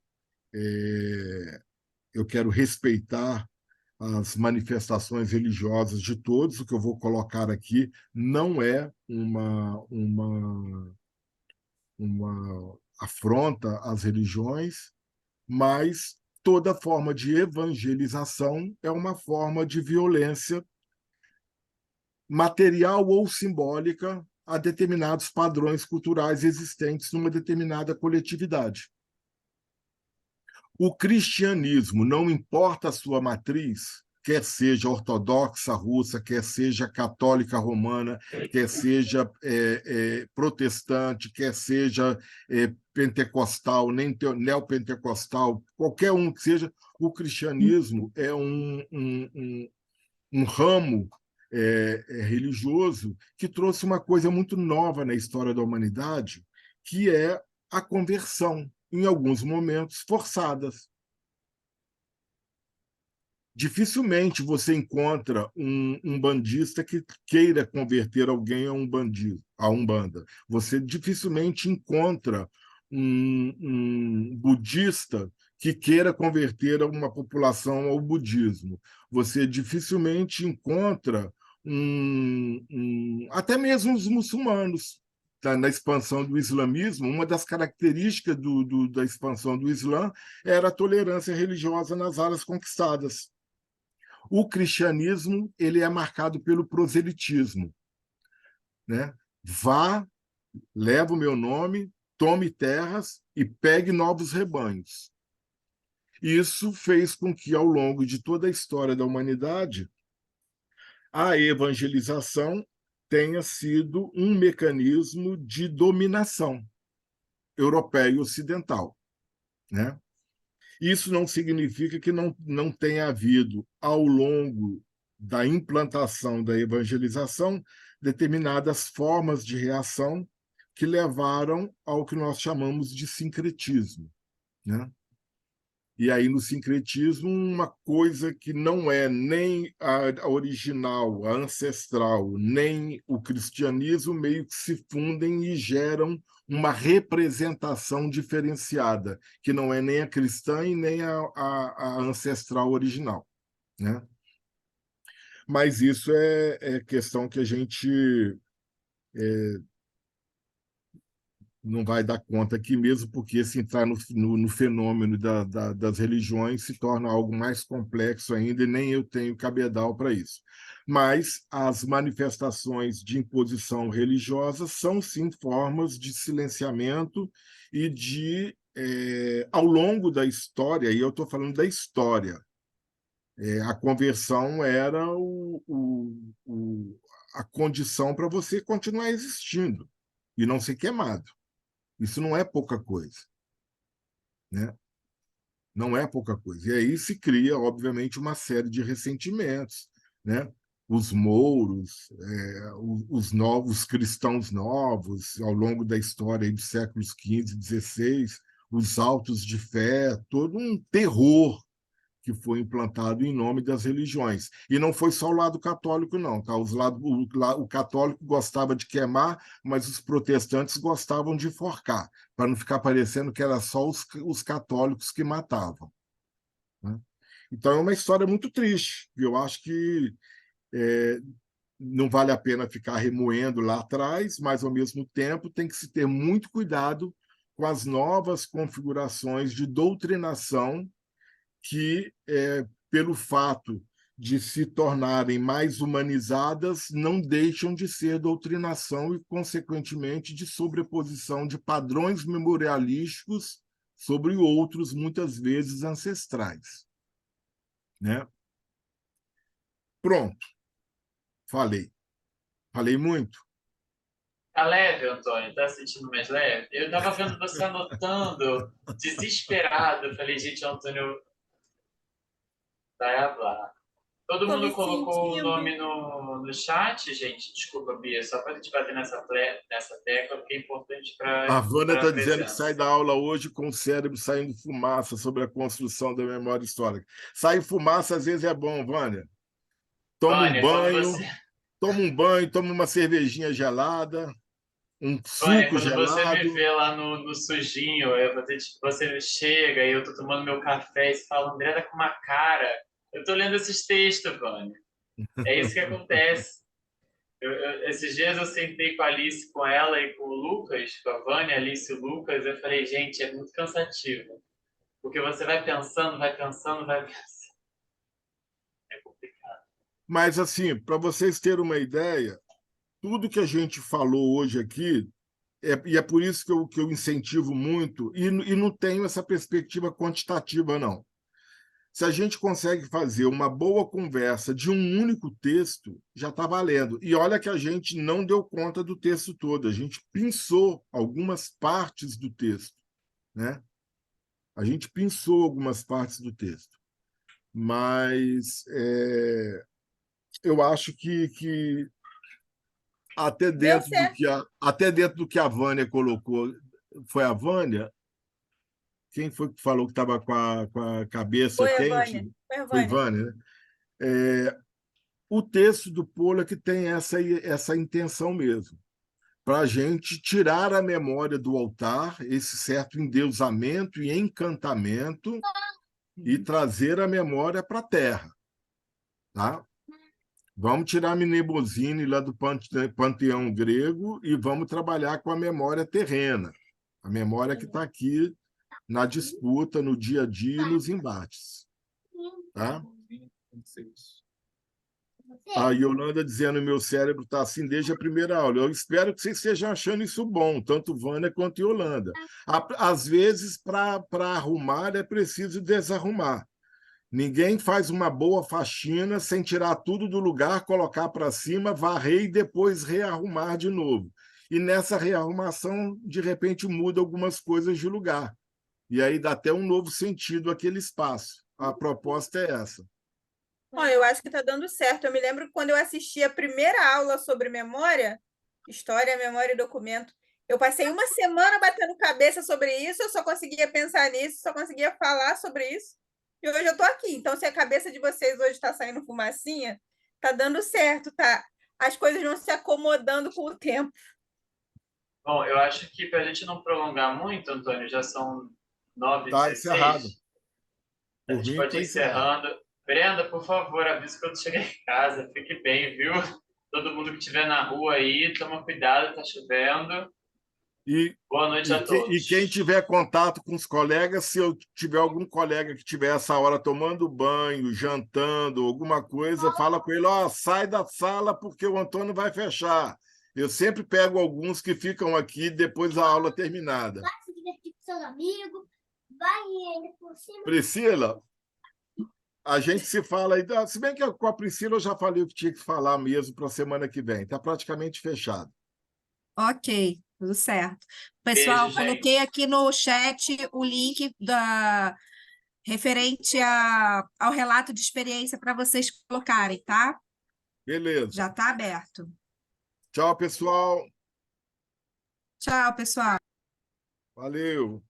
S1: eu quero respeitar as manifestações religiosas de todos. O que eu vou colocar aqui não é uma afronta às religiões, mas toda forma de evangelização é uma forma de violência material ou simbólica a determinados padrões culturais existentes numa determinada coletividade. O cristianismo, não importa a sua matriz, quer seja ortodoxa russa, quer seja católica romana, quer seja protestante, quer seja pentecostal, neopentecostal, qualquer um que seja, o cristianismo é um ramo religioso que trouxe uma coisa muito nova na história da humanidade, que é a conversão, em alguns momentos forçadas. Dificilmente você encontra um bandista que queira converter alguém a um bandido, a umbanda. Você dificilmente encontra um budista que queira converter uma população ao budismo. Você dificilmente encontra até mesmo os muçulmanos. Na expansão do islamismo, uma das características da expansão do Islã era a tolerância religiosa nas áreas conquistadas. O cristianismo ele é marcado pelo proselitismo, né? Vá, leva o meu nome, tome terras e pegue novos rebanhos. Isso fez com que, ao longo de toda a história da humanidade, a evangelização tenha sido um mecanismo de dominação europeia e ocidental, né? Isso não significa que não tenha havido, ao longo da implantação da evangelização, determinadas formas de reação que levaram ao que nós chamamos de sincretismo, né? E aí, no sincretismo, uma coisa que não é nem a original, a ancestral, nem o cristianismo, meio que se fundem e geram uma representação diferenciada, que não é nem a cristã e nem a ancestral original, né? Mas isso é questão que a gente não vai dar conta aqui mesmo, porque se entrar no fenômeno das religiões se torna algo mais complexo ainda, e nem eu tenho cabedal para isso. Mas as manifestações de imposição religiosa são, sim, formas de silenciamento e de, ao longo da história, e eu estou falando da história, a conversão era a condição para você continuar existindo e não ser queimado. Isso não é pouca coisa, né? Não é pouca coisa. E aí se cria, obviamente, uma série de ressentimentos, né? Os mouros, os novos cristãos novos, ao longo da história aí dos séculos XV, XVI, os autos de fé, todo um terror que foi implantado em nome das religiões. E não foi só o lado católico, não. Tá? O católico gostava de queimar, mas os protestantes gostavam de enforcar, para não ficar parecendo que era só os católicos que matavam, né? Então, é uma história muito triste. Eu acho que não vale a pena ficar remoendo lá atrás, mas, ao mesmo tempo, tem que se ter muito cuidado com as novas configurações de doutrinação que, pelo fato de se tornarem mais humanizadas, não deixam de ser doutrinação e, consequentemente, de sobreposição de padrões memorialísticos sobre outros, muitas vezes ancestrais, né? Pronto, falei. Falei muito?
S2: Tá leve, Antônio? Tá se sentindo mais leve? Eu tava vendo você anotando, desesperado. Eu falei, gente, o Antônio vai falar. Todo
S3: Tô
S2: mundo
S3: me
S2: colocou o
S3: sentindo.
S2: nome no chat, gente. Desculpa, Bia, só para a gente bater nessa tecla, porque é importante
S1: A
S2: para
S1: Wanda
S2: a
S1: está dizendo que sai
S2: presença.
S1: da aula hoje com o cérebro saindo fumaça sobre a construção da memória histórica. Sai fumaça, às vezes é bom, Vânia. Toma um
S2: Vânia, quando
S1: banho,
S2: você,
S1: toma uma cervejinha gelada, um
S2: Vânia,
S1: suco
S2: quando você me
S1: gelado.
S2: vê lá no sujinho, você chega e eu tô tomando meu café e você fala, André tá com uma cara. Eu tô lendo esses textos, Vânia. É isso que acontece. Esses dias eu sentei com a Alice, com ela e com o Lucas, com a Vânia, a Alice e o Lucas, eu falei, gente, é muito cansativo. Porque você vai pensando, vai pensando, vai pensando. É complicado.
S1: Mas, assim, para vocês terem uma ideia, tudo que a gente falou hoje aqui, e é por isso que eu incentivo muito, e não tenho essa perspectiva quantitativa, não. Se a gente consegue fazer uma boa conversa de um único texto, já está valendo. E olha que a gente não deu conta do texto todo, a gente pinçou algumas partes do texto, né? A gente pinçou algumas partes do texto. Mas eu acho que até
S3: Deu
S1: dentro
S3: certo.
S1: até dentro do que a Vânia colocou, foi a Vânia? Quem foi que falou que estava com a cabeça
S3: Foi a
S1: quente?
S3: Vânia. Foi a
S1: Foi
S3: Vânia.
S1: Vânia, né? O texto do Pollack tem essa intenção mesmo, para a gente tirar a memória do altar, esse certo endeusamento e encantamento, e trazer a memória para a terra. Tá? Vamos tirar a Mnemosine lá do panteão grego e vamos trabalhar com a memória terrena, a memória que está aqui na disputa, no dia a dia e nos embates. Tá? A Yolanda dizendo que meu cérebro está assim desde a primeira aula. Eu espero que vocês estejam achando isso bom, tanto Vânia quanto Yolanda. Às vezes, para arrumar, é preciso desarrumar. Ninguém faz uma boa faxina sem tirar tudo do lugar, colocar para cima, varrer e depois rearrumar de novo. E nessa rearrumação, de repente, muda algumas coisas de lugar. E aí dá até um novo sentido àquele espaço. A proposta é essa.
S3: Bom, eu acho que está dando certo. Eu me lembro quando eu assisti a primeira aula sobre memória, história, memória e documento. Eu passei uma semana batendo cabeça sobre isso, eu só conseguia pensar nisso, só conseguia falar sobre isso. E hoje eu estou aqui. Então, se a cabeça de vocês hoje está saindo fumacinha, está dando certo, tá? As coisas vão se acomodando com o tempo.
S2: Bom, eu acho que para a gente não prolongar muito, Antônio, já são
S1: Está encerrado.
S2: 9h16. A
S1: Por
S2: gente
S1: mim,
S2: pode
S1: está
S2: ir
S1: encerrado.
S2: encerrando. Brenda, por favor, avisa quando chegar em casa. Fique bem, viu? Todo mundo que estiver na rua aí, toma cuidado, tá chovendo.
S1: E,
S2: Boa noite a
S1: e quem
S2: todos.
S1: tiver contato com os colegas, se eu tiver algum colega que tiver essa hora tomando banho, jantando, alguma coisa, fala com ele, sai da sala porque o Antônio vai fechar. Eu sempre pego alguns que ficam aqui depois da aula terminada.
S6: Vai se divertir com seus amigos, vai ainda por cima.
S1: Priscila, a gente se fala aí. Se bem que com a Priscila eu já falei o que tinha que falar mesmo para a semana que vem. Está praticamente fechado.
S4: Ok, tudo certo. Pessoal,
S2: Beijo,
S4: coloquei
S2: gente.
S4: aqui no chat o link referente ao relato de experiência para vocês colocarem, tá?
S1: Beleza.
S4: Já está aberto.
S1: Tchau, pessoal.
S4: Tchau, pessoal.
S1: Valeu.